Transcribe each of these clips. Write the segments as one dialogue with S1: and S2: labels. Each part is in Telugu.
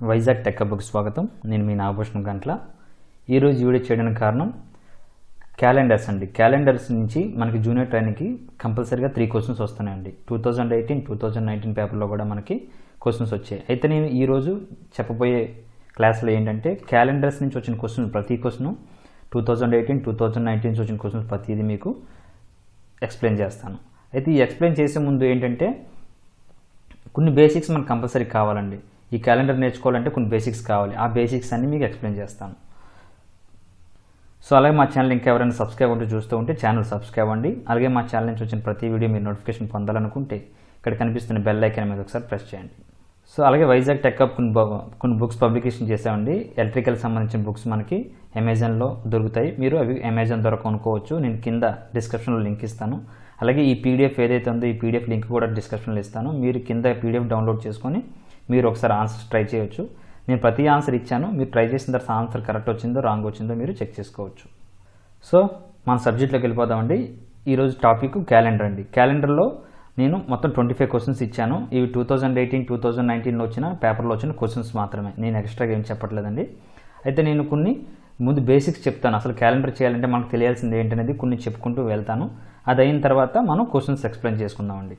S1: వైజాగ్ టెక్ హబ్‌కి స్వాగతం. నేను మీ నాగభూషణం గంట్ల. ఈరోజు వీడియో చేయడానికి కారణం క్యాలెండర్స్ అండి. క్యాలెండర్స్ నుంచి మనకి జూనియర్ ట్రైనింగ్కి కంపల్సరీగా 3 క్వశ్చన్స్ వస్తున్నాయండి. 2018, 2019 పేపర్లో కూడా మనకి క్వశ్చన్స్ వచ్చాయి. అయితే నేను ఈరోజు చెప్పబోయే క్లాస్లో ఏంటంటే క్యాలెండర్స్ నుంచి వచ్చిన క్వశ్చన్ ప్రతి క్వశ్చన్ 2018, 2019 నుంచి వచ్చిన క్వశ్చన్స్ ప్రతిదీ మీకు ఎక్స్ప్లెయిన్ చేస్తాను. అయితే ఈ ఎక్స్ప్లెయిన్ చేసే ముందు ఏంటంటే కొన్ని బేసిక్స్ మనకు కంపల్సరీ కావాలండి. ఈ క్యాలెండర్ నేర్చుకోవాలంటే కొన్ని బేసిక్స్ కావాలి. ఆ బేసిక్స్ అన్ని మీకు ఎక్స్ప్లెయిన్ చేస్తాను. సో అలాగే మా ఛానల్ ఇంకా ఎవరైనా సబ్స్క్రైబ్ ఉంటే చూస్తూ ఉంటే ఛానల్ సబ్స్క్రైబ్ అండి. అలాగే మా ఛానల్ నుంచి వచ్చిన ప్రతి వీడియో మీరు నోటిఫికేషన్ పొందాలనుకుంటే ఇక్కడ కనిపిస్తున్న బెల్ ఐకాన్ మీద ఒకసారి ప్రెస్ చేయండి. సో అలాగే వైజాగ్ టెక్ హబ్ కొన్ని బుక్స్ పబ్లికేషన్ చేసామండి. ఎలక్ట్రికల్ సంబంధించిన బుక్స్ మనకి అమెజాన్లో దొరుకుతాయి. మీరు అవి అమెజాన్ ద్వారా కొనుక్కోవచ్చు. నేను కింద డిస్క్రిప్షన్లో లింక్ ఇస్తాను. అలాగే ఈ పీడిఎఫ్ ఏదైతే ఉందో ఈ పీడిఎఫ్ లింక్ కూడా డిస్క్రిప్షన్లో ఇస్తాను. మీరు కింద పీడిఎఫ్ డౌన్లోడ్ చేసుకొని మీరు ఒకసారి ఆన్సర్ ట్రై చేయొచ్చు. నేను ప్రతి ఆన్సర్ ఇచ్చాను. మీరు ట్రై చేసిన తర్వాత ఆన్సర్ కరెక్ట్ వచ్చిందో రాంగ్ వచ్చిందో మీరు చెక్ చేసుకోవచ్చు. సో మన సబ్జెక్ట్లోకి వెళ్ళిపోదామండి. ఈరోజు టాపిక్ క్యాలెండర్ అండి. క్యాలెండర్లో నేను మొత్తం 25 క్వశ్చన్స్ ఇచ్చాను. ఇవి 2018, 2019లో వచ్చిన పేపర్లో వచ్చిన క్వశ్చన్స్ మాత్రమే. నేను ఎక్స్ట్రాగా ఏం చెప్పట్లేదండి. అయితే నేను కొన్ని ముందు బేసిక్స్ చెప్తాను. అసలు క్యాలెండర్ చేయాలంటే మనకు తెలియాల్సింది ఏంటనేది కొన్ని చెప్పుకుంటూ వెళ్తాను. అది అయిన తర్వాత మనం క్వశ్చన్స్ ఎక్స్ప్లెయిన్ చేసుకుందామండి.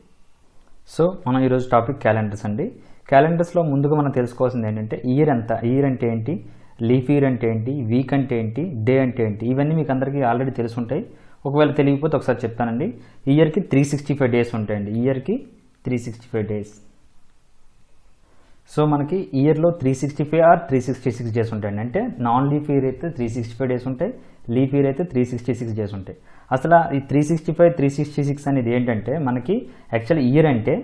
S1: సో మనం ఈరోజు టాపిక్ క్యాలెండర్స్ అండి. క్యాలెండర్స్లో ముందుగా మనం తెలుసుకోవాల్సింది ఏంటంటే ఇయర్ ఎంత, ఇయర్ అంటే ఏంటి, లీఫ్ ఇయర్ అంటే ఏంటి, వీక్ అంటే ఏంటి, డే అంటే ఏంటి, ఇవన్నీ మీకు అందరికీ ఆల్రెడీ తెలుసుంటాయి. ఒకవేళ తెలియకపోతే ఒకసారి చెప్తానండి. ఇయర్కి 365 డేస్ ఉంటాయండి. ఇయర్కి 365 డేస్. సో మనకి ఇయర్లో 365 ఆర్ 366 డేస్ ఉంటాయండి. అంటే నాన్ లీఫ్ ఇయర్ అయితే 365 డేస్ ఉంటాయి, లీఫ్ ఇయర్ అయితే 366 డేస్ ఉంటాయి. అసలు ఈ 365, 366 అనేది ఏంటంటే మనకి యాక్చువల్ ఇయర్ అంటే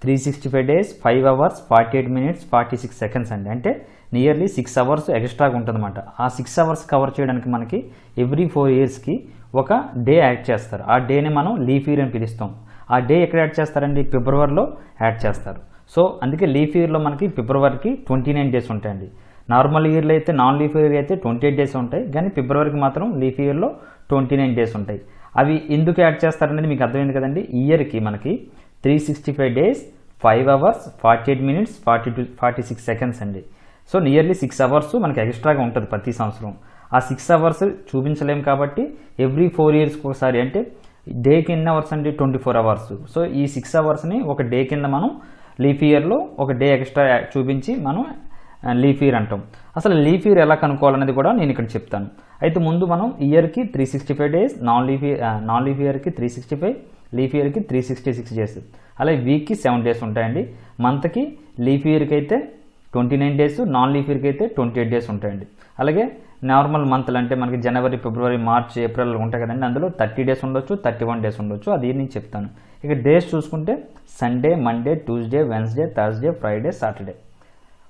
S1: 365 డేస్ 5 అవర్స్ 48 మినిట్స్ 46 సెకండ్స్ అండి. అంటే నియర్లీ 6 అవర్స్ ఎక్స్ట్రాగా ఉంటుందన్నమాట. ఆ 6 అవర్స్ కవర్ చేయడానికి మనకి ఎవ్రీ 4 ఇయర్స్కి ఒక డే యాడ్ చేస్తారు. ఆ డేని మనం లీఫ్ ఇయర్ అని పిలుస్తాం. ఆ డే ఎక్కడ యాడ్ చేస్తారండి? ఫిబ్రవరిలో యాడ్ చేస్తారు. సో అందుకే లీఫ్ ఇయర్లో మనకి ఫిబ్రవరికి 29 డేస్ ఉంటాయండి. నార్మల్ ఇయర్లో అయితే నాన్ లీఫ్ ఇయర్ అయితే 28 డేస్ ఉంటాయి. కానీ ఫిబ్రవరికి మాత్రం లీఫ్ ఇయర్లో 29 డేస్ ఉంటాయి. అవి ఎందుకు యాడ్ చేస్తారనేది మీకు అర్థమైంది కదండి. ఇయర్కి మనకి 365 డేస్ 5 అవర్స్ 48 మినిట్స్ 46 సెకండ్స్ అండి. సో నియర్లీ 6 అవర్స్ మనకి ఎక్స్ట్రాగా ఉంటుంది ప్రతి సంవత్సరం. ఆ 6 అవర్స్ చూపించలేము కాబట్టి ఎవ్రీ 4 ఇయర్స్కి ఒకసారి, అంటే డేకి ఎన్ని అవర్స్ అండి? 24 అవర్స్. సో ఈ 6 అవర్స్ని ఒక డే కింద మనం లీఫ్ ఇయర్లో ఒక డే ఎక్స్ట్రా చూపించి మనం లీఫ్ ఇయర్ అంటాం. అసలు లీఫ్ ఇయర్ ఎలా కనుక్కోవాలనేది కూడా నేను ఇక్కడ చెప్తాను. అయితే ముందు మనం ఇయర్కి 365 డేస్, నాన్ లీఫ్ ఇయర్కి 365, లీఫ్ ఇయర్కి 366 డేస్. అలాగే వీక్కి 7 డేస్ ఉంటాయండి. మంత్కి లీఫ్ ఇయర్కి అయితే 29 డేస్, నాన్ లీఫ్ ఇయర్కి అయితే 28 డేస్ ఉంటాయండి. అలాగే నార్మల్ మంత్లు అంటే మనకి జనవరి, ఫిబ్రవరి, మార్చ్, ఏప్రిల్ ఉంటాయి కదండి. అందులో 30 డేస్ ఉండొచ్చు, 31 డేస్ ఉండొచ్చు. అది నేను చెప్తాను. ఇక డేస్ చూసుకుంటే Sunday, Monday, Tuesday, Wednesday, Thursday, Friday, Saturday.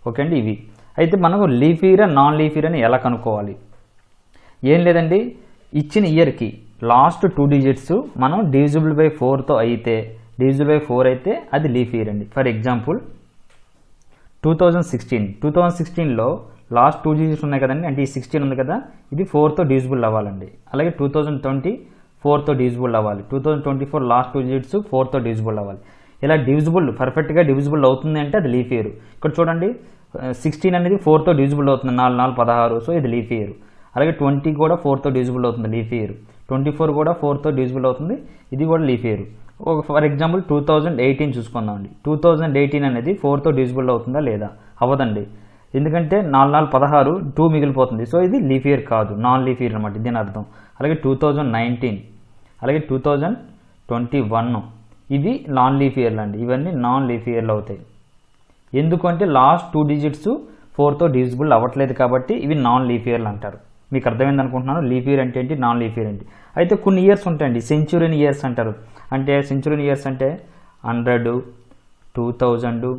S1: Okay అండి, ఇవి. అయితే మనకు leap year, non leap year అని ఎలా కనుక్కోవాలి? ఏం లేదండి, ఇచ్చిన ఇయర్కి లాస్ట్ 2 డిజిట్స్ మనం డివిజిబుల్ బై 4తో అయితే, డివిజిబుల్ బై 4 అయితే అది లీఫ్ ఇయర్ అండి. ఫర్ ఎగ్జాంపుల్ 2016లో లాస్ట్ 2 డిజిట్స్ ఉన్నాయి కదండి. అంటే ఈ 16 ఉంది కదా, ఇది 4తో డివిజిబుల్ అవ్వాలండి. అలాగే 2020 4తో డివిజిబుల్ అవ్వాలి. 2024 లాస్ట్ 2 డిజిట్స్ 4తో డివిజిబుల్ అవ్వాలి. ఇలా డివిజిబుల్ పర్ఫెక్ట్గా డివిజిబుల్ అవుతుంది అంటే అది లీఫ్ ఇయర్. ఇక్కడ చూడండి 16 అనేది 4తో డివిజిబుల్ అవుతుంది, 4 4 16. సో ఇది లీఫ్ ఇయర్. అలాగే 20 కూడా 4తో డివిజిబుల్ అవుతుంది, లీఫ్ ఇయర్. 24 కూడా 4తో డివిజిబుల్ అవుతుంది, ఇది కూడా లీఫ్ ఇయర్. For example 2018 చూసుకుందామండి. 2018 అనేది 4తో డివిజిబుల్ అవుతుందా లేదా? అవ్వదండి. ఎందుకంటే 4 4 16, 2 మిగిలిపోతుంది. సో ఇది లీఫ్ ఇయర్ కాదు, నాన్ లీఫ్ ఇయర్ అనమాట, దీని అర్థం. అలాగే 2019, అలాగే 2021 ఇది నాన్ లీఫ్ ఇయర్లు అండి. ఇవన్నీ నాన్ లీఫ్ ఇయర్లు అవుతాయి. ఎందుకంటే లాస్ట్ 2 డిజిట్స్ 4తో డివిజిబుల్ అవ్వట్లేదు కాబట్టి ఇవి నాన్ లీఫ్ ఇయర్లు అంటారు. మీకు అర్థమైంది అనుకుంటున్నాను. లీఫ్ ఇయర్ అంటే ఏంటి, నాన్ లీఫ్ ఇయర్ ఏంటి. అయితే కొన్ని ఇయర్స్ ఉంటాయండి, సెంచురీన్ ఇయర్స్ అంటారు. అంటే సెంచురీన్ ఇయర్స్ అంటే 100, 2000,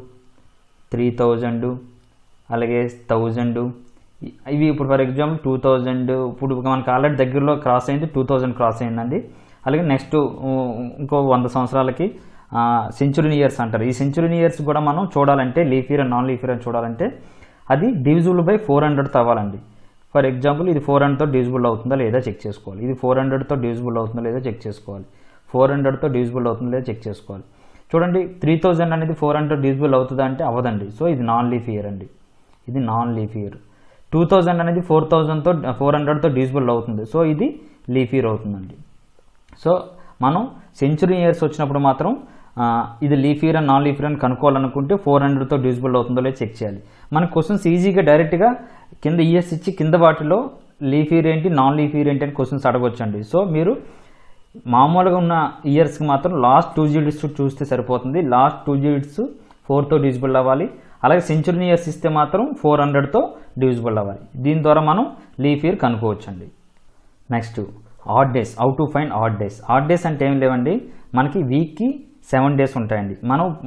S1: 3000, అలాగే 1000. ఇవి ఇప్పుడు ఫర్ ఎగ్జాంపుల్ 2000 ఇప్పుడు మనకు ఆల్రెడీ దగ్గరలో క్రాస్ అయింది, 2000 క్రాస్ అయిందండి. అలాగే నెక్స్ట్ ఇంకో 100 సంవత్సరాలకి సెంచురీన్ ఇయర్స్ అంటారు. ఈ సెంచురీన్ ఇయర్స్ కూడా మనం చూడాలంటే leap year, non leap year అని చూడాలంటే అది డివిజిబుల్ బై 400తో అవ్వాలండి. ఫర్ ఎగ్జాంపుల్ ఇది 400తో డివిజిబుల్ అవుతుందా లేదా చెక్ చేసుకోవాలి. ఇది 400తో డివిజిబుల్ అవుతుందా లేదా చెక్ చేసుకోవాలి. 400తో డివిజిబుల్ అవుతుందా లేదా చెక్ చేసుకోవాలి. చూడండి 3000 అనేది 400 డివిజిబుల్ అవుతుందా అంటే అవ్వదండి. సో ఇది నాన్ లీఫ్ ఇయర్ అండి. ఇది నాన్ లీఫ్ ఇయర్. 2000 అనేది 400తో డివిజిబుల్ అవుతుంది. సో ఇది లీఫ్ ఇయర్ అవుతుందండి. సో మనం సెంచురీ ఇయర్స్ వచ్చినప్పుడు మాత్రం ఇది leap year and non leap year అని కనుక్కోవాలనుకుంటే 400తో డివిజిబుల్ అవుతుందో లేదో చెక్ చేయాలి. మన క్వశ్చన్స్ ఈజీగా డైరెక్ట్గా కింద ఇయర్స్ ఇచ్చి కింద వాటిలో లీఫ్ ఇయర్ ఏంటి నాన్ లీఫ్ ఇయర్ ఏంటి అని క్వశ్చన్స్ అడగొచ్చండి. సో మీరు మామూలుగా ఉన్న ఇయర్స్కి మాత్రం లాస్ట్ 2 digits చూస్తే సరిపోతుంది. లాస్ట్ 2 digits 4తో డివిజిబుల్ అవ్వాలి. అలాగే సెంచురీ ఇయర్స్ ఇస్తే మాత్రం 400తో డివిజిబుల్ అవ్వాలి. దీని ద్వారా మనం లీఫ్ ఇయర్ కనుక్కోవచ్చండి. Next odd days. How to find odd days. Odd days అంటే ఏం లేవండి, మనకి వీక్కి 7 days ఉంటాయండి.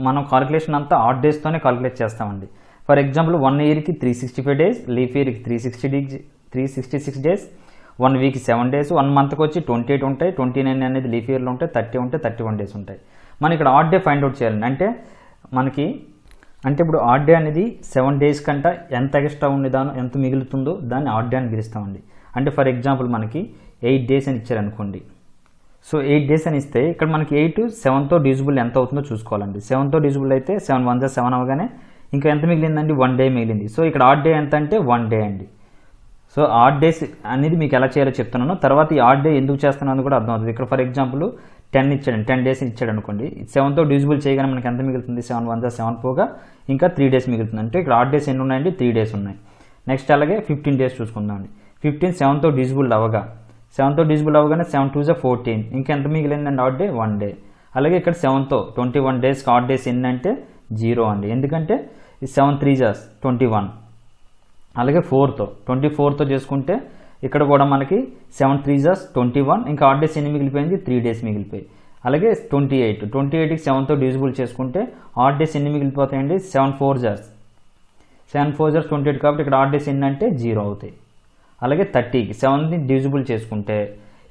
S1: మనం కాలిక్యులేషన్ అంతా ఆడ్ డేస్తోనే కాలిక్యులేట్ చేస్తామండి. ఫర్ ఎగ్జాంపుల్ 1 yearకి 365 days, లీఫ్ ఇయర్కి 366 days, 1 weekకి 7 days, 1 monthకి వచ్చి 28 ఉంటాయి, 29 అనేది లీఫ్ ఇయర్లో ఉంటాయి, 30 ఉంటాయి, 31 days ఉంటాయి. మనం ఇక్కడ ఆడ్ డే ఫైండ్ అవుట్ చేయాలండి. అంటే ఇప్పుడు ఆడ్ డే అనేది 7 days కంట ఎంత ఎక్స్ట్రా ఉండేదానో ఎంత మిగులుతుందో దాన్ని ఆడ్ డే అని పిలుస్తామండి. అంటే ఫర్ ఎగ్జాంపుల్ మనకి 8 days అని ఇచ్చారనుకోండి. సో 8 days అని ఇస్తే ఇక్కడ మనకి 8 7తో డివిజిబుల్ ఎంత అవుతుందో చూసుకోవాలండి. 7తో డివిజిబుల్ అయితే 7 1 7 అవగానే ఇంకా ఎంత మిగిలిందండి, 1 day మిగిలింది. సో ఇక్కడ ఆడ్ డే ఎంత అంటే 1 day అండి. సో ఆడ్ డేస్ అనేది మీకు ఎలా చేయాలో చెప్తున్నాను. తర్వాత ఈ ఆడ్ డే ఎందుకు చేస్తున్నాను కూడా అర్థమవుతుంది. ఇక్కడ ఫర్ ఎగ్జాంపుల్ 10 days ఇచ్చాడు అనుకోండి. 7తో డివిజిబుల్ చేయగానే మనకి ఎంత మిగులుతుంది, 7 1 7 పోగా ఇంకా 3 days మిగులుతుంది. అంటే ఇక్కడ ఆడ్ డేస్ ఎన్ని ఉన్నాయండి, 3 days ఉన్నాయి. నెక్స్ట్ అలాగే 15 days చూసుకుందామండి. 15 7తో డివిజిబుల్ అవ్వగానే 7 2 14, ఇంకా ఎంత మిగిలిందండి ఆడ్ డే, 1 day. అలాగే ఇక్కడ 7తో 21 days ఆడ్ డేస్ ఎన్ని అంటే 0 అండి. ఎందుకంటే 7 3 21. అలాగే 24తో చేసుకుంటే ఇక్కడ కూడా మనకి 7 3 21, ఇంకా ఆడ్ డేస్ ఎన్ని మిగిలిపోయింది, 3 days మిగిలిపోయి. అలాగే 28కి 7తో డివిజిబుల్ చేసుకుంటే ఆడ్ డేస్ ఎన్ని మిగిలిపోతాయండి, 7 4 28 కాబట్టి ఇక్కడ ఆడ్ డేస్ ఎన్ని అంటే 0 అవుతాయి. అలాగే 30కి 7ని డివిజిబుల్ చేసుకుంటే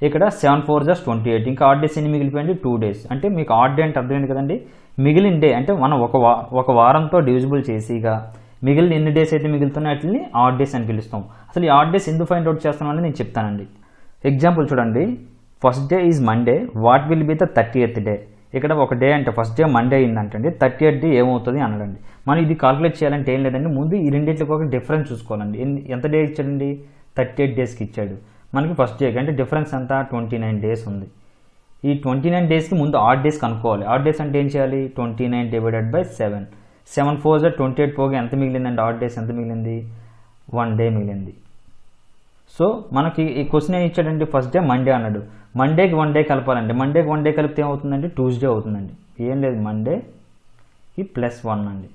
S1: ఇక్కడ 7 4 28, ఇంకా ఆడ్ డేస్ ఎన్ని మిగిలిపోయింది, 2 days. అంటే మీకు ఆడ్ డే అంటే అర్థమైంది కదండి. మిగిలిన డే అంటే మనం ఒక వారంతో డివిజిబుల్ చేసిగా మిగిలిన ఎన్ని డేస్ అయితే మిగులుతున్నాయో వాటిని ఆడ్ డేస్ అని పిలుస్తాం. అసలు ఈ ఆడ్ డేస్ ఎందుకు ఫైండ్ అవుట్ చేస్తామని నేను చెప్తానండి. ఎగ్జాంపుల్ చూడండి. First day is Monday, what will be the 30th day. ఇక్కడ ఒక డే అంటే ఫస్ట్ డే మండే అయిందంటండి, 30th day ఏమవుతుంది అనడండి. మనం ఇది కాల్కులేట్ చేయాలంటే ఏం లేదండి, ముందు ఈ రెండింటికి ఒక డిఫరెన్స్ చూసుకోవాలండి. ఎంత డే ఇచ్చాడండి, 38 daysకి ఇచ్చాడు. మనకి ఫస్ట్ డేకి అంటే డిఫరెన్స్ అంతా 29 days ఉంది. ఈ 29 daysకి ముందు ఆడ్ డేస్ కనుక్కోవాలి. ఆడ్ డేస్ అంటే ఏం చేయాలి, 29 divided by 7. 7 4 28 పోగా ఎంత మిగిలిందండి, ఆడ్ డేస్ ఎంత మిగిలింది, 1 day మిగిలింది. సో మనకి ఈ క్వశ్చన్ ఏం ఇచ్చాడండి, ఫస్ట్ డే మండే అన్నాడు. మండేకి 1 day కలపాలండి. మండేకి 1 day కలిపితే ఏమవుతుందండి, ట్యూస్డే అవుతుందండి. ఏం లేదు, మండేకి +1 అండి,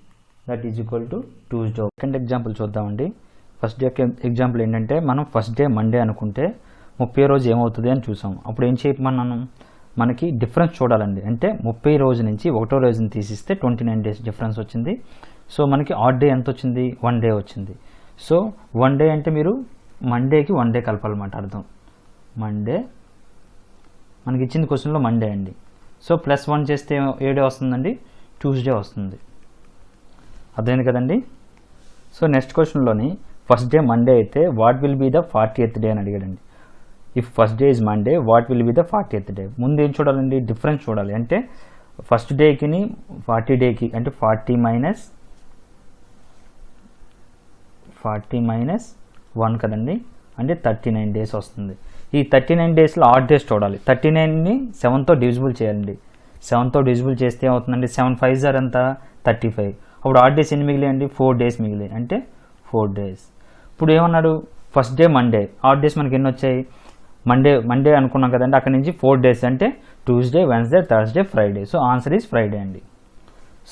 S1: that is equal to Tuesday. Second example చూద్దామండి. ఫస్ట్ డే ఎగ్జాంపుల్ ఏంటంటే మనం ఫస్ట్ డే మండే అనుకుంటే 30 రోజు ఏమవుతుంది అని చూసాం. అప్పుడు ఏం చేయమన్నాను, మనకి డిఫరెన్స్ చూడాలండి. అంటే 30 రోజు నుంచి 1వ రోజుని తీసిస్తే 29 days డిఫరెన్స్ వచ్చింది. సో మనకి ఆడ్ డే ఎంత వచ్చింది, 1 day వచ్చింది. సో 1 day అంటే మీరు మండేకి 1 day కలపాలన్నమాట అర్థం. మండే మనకి ఇచ్చింది క్వశ్చన్లో మండే అండి. సో +1 చేస్తే ఏ డే వస్తుందండి, ట్యూస్డే వస్తుంది. అర్థమైంది కదండి. సో నెక్స్ట్ క్వశ్చన్లోని ఫస్ట్ డే మండే అయితే what will be the 40th day అని అడిగాడండి. If first day is Monday what will be the 40th day. ముందు ఏం చూడాలండి, డిఫరెన్స్ చూడాలి. అంటే ఫస్ట్ డేకి 40 డేకి అంటే 40 మైనస్ 1 కదండి, అంటే 39 days వస్తుంది. ఈ 39 daysలో ఆడ్ డేస్ చూడాలి. 39ని 7తో డివిజిబుల్ చేయాలండి. 7తో డివిజిబుల్ చేస్తే ఏమవుతుందండి, 7 5 ఎంత 35. అప్పుడు ఆడ్ డేస్ ఎన్ని మిగిలాయండి, 4 days మిగిలాయి, అంటే 4 days. ఇప్పుడు ఏమన్నాడు, first day Monday, odd days మనకి ఎన్ని వచ్చాయి, మండే అనుకున్నాం కదండి. అక్కడ నుంచి 4 days అంటే Tuesday, Wednesday, Thursday, Friday. So answer is Friday అండి.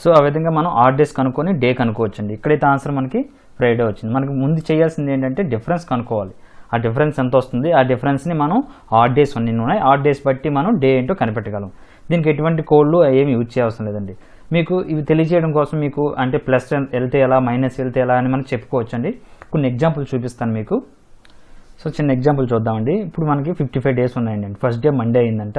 S1: సో ఆ విధంగా మనం ఆడ్ డేస్ కనుక్కొని డే కనుక్కోవచ్చండి. ఇక్కడైతే ఆన్సర్ మనకి ఫ్రైడే వచ్చింది. మనకి ముందు చేయాల్సింది ఏంటంటే డిఫరెన్స్ కనుక్కోవాలి. ఆ డిఫరెన్స్ ఎంత వస్తుంది, ఆ డిఫరెన్స్ని మనం ఆడ్ డేస్ ఎన్ని ఉన్నాయి, ఆడ్ డేస్ బట్టి మనం డే ఏంటో కనిపెట్టగలం. దీనికి ఎటువంటి కోడ్లు ఏమి యూజ్ చేయవలసిన లేదండి. మీకు ఇవి తెలియజేయడం కోసం మీకు అంటే ప్లస్ వెళ్తే ఎలా, మైనస్ వెళ్తే ఎలా అని మనం చెప్పుకోవచ్చు అండి. కొన్ని ఎగ్జాంపుల్ చూపిస్తాను మీకు. సో చిన్న ఎగ్జాంపుల్ చూద్దామండి. ఇప్పుడు మనకి 55 days ఉన్నాయండి. ఫస్ట్ డే మండే అయిందంట.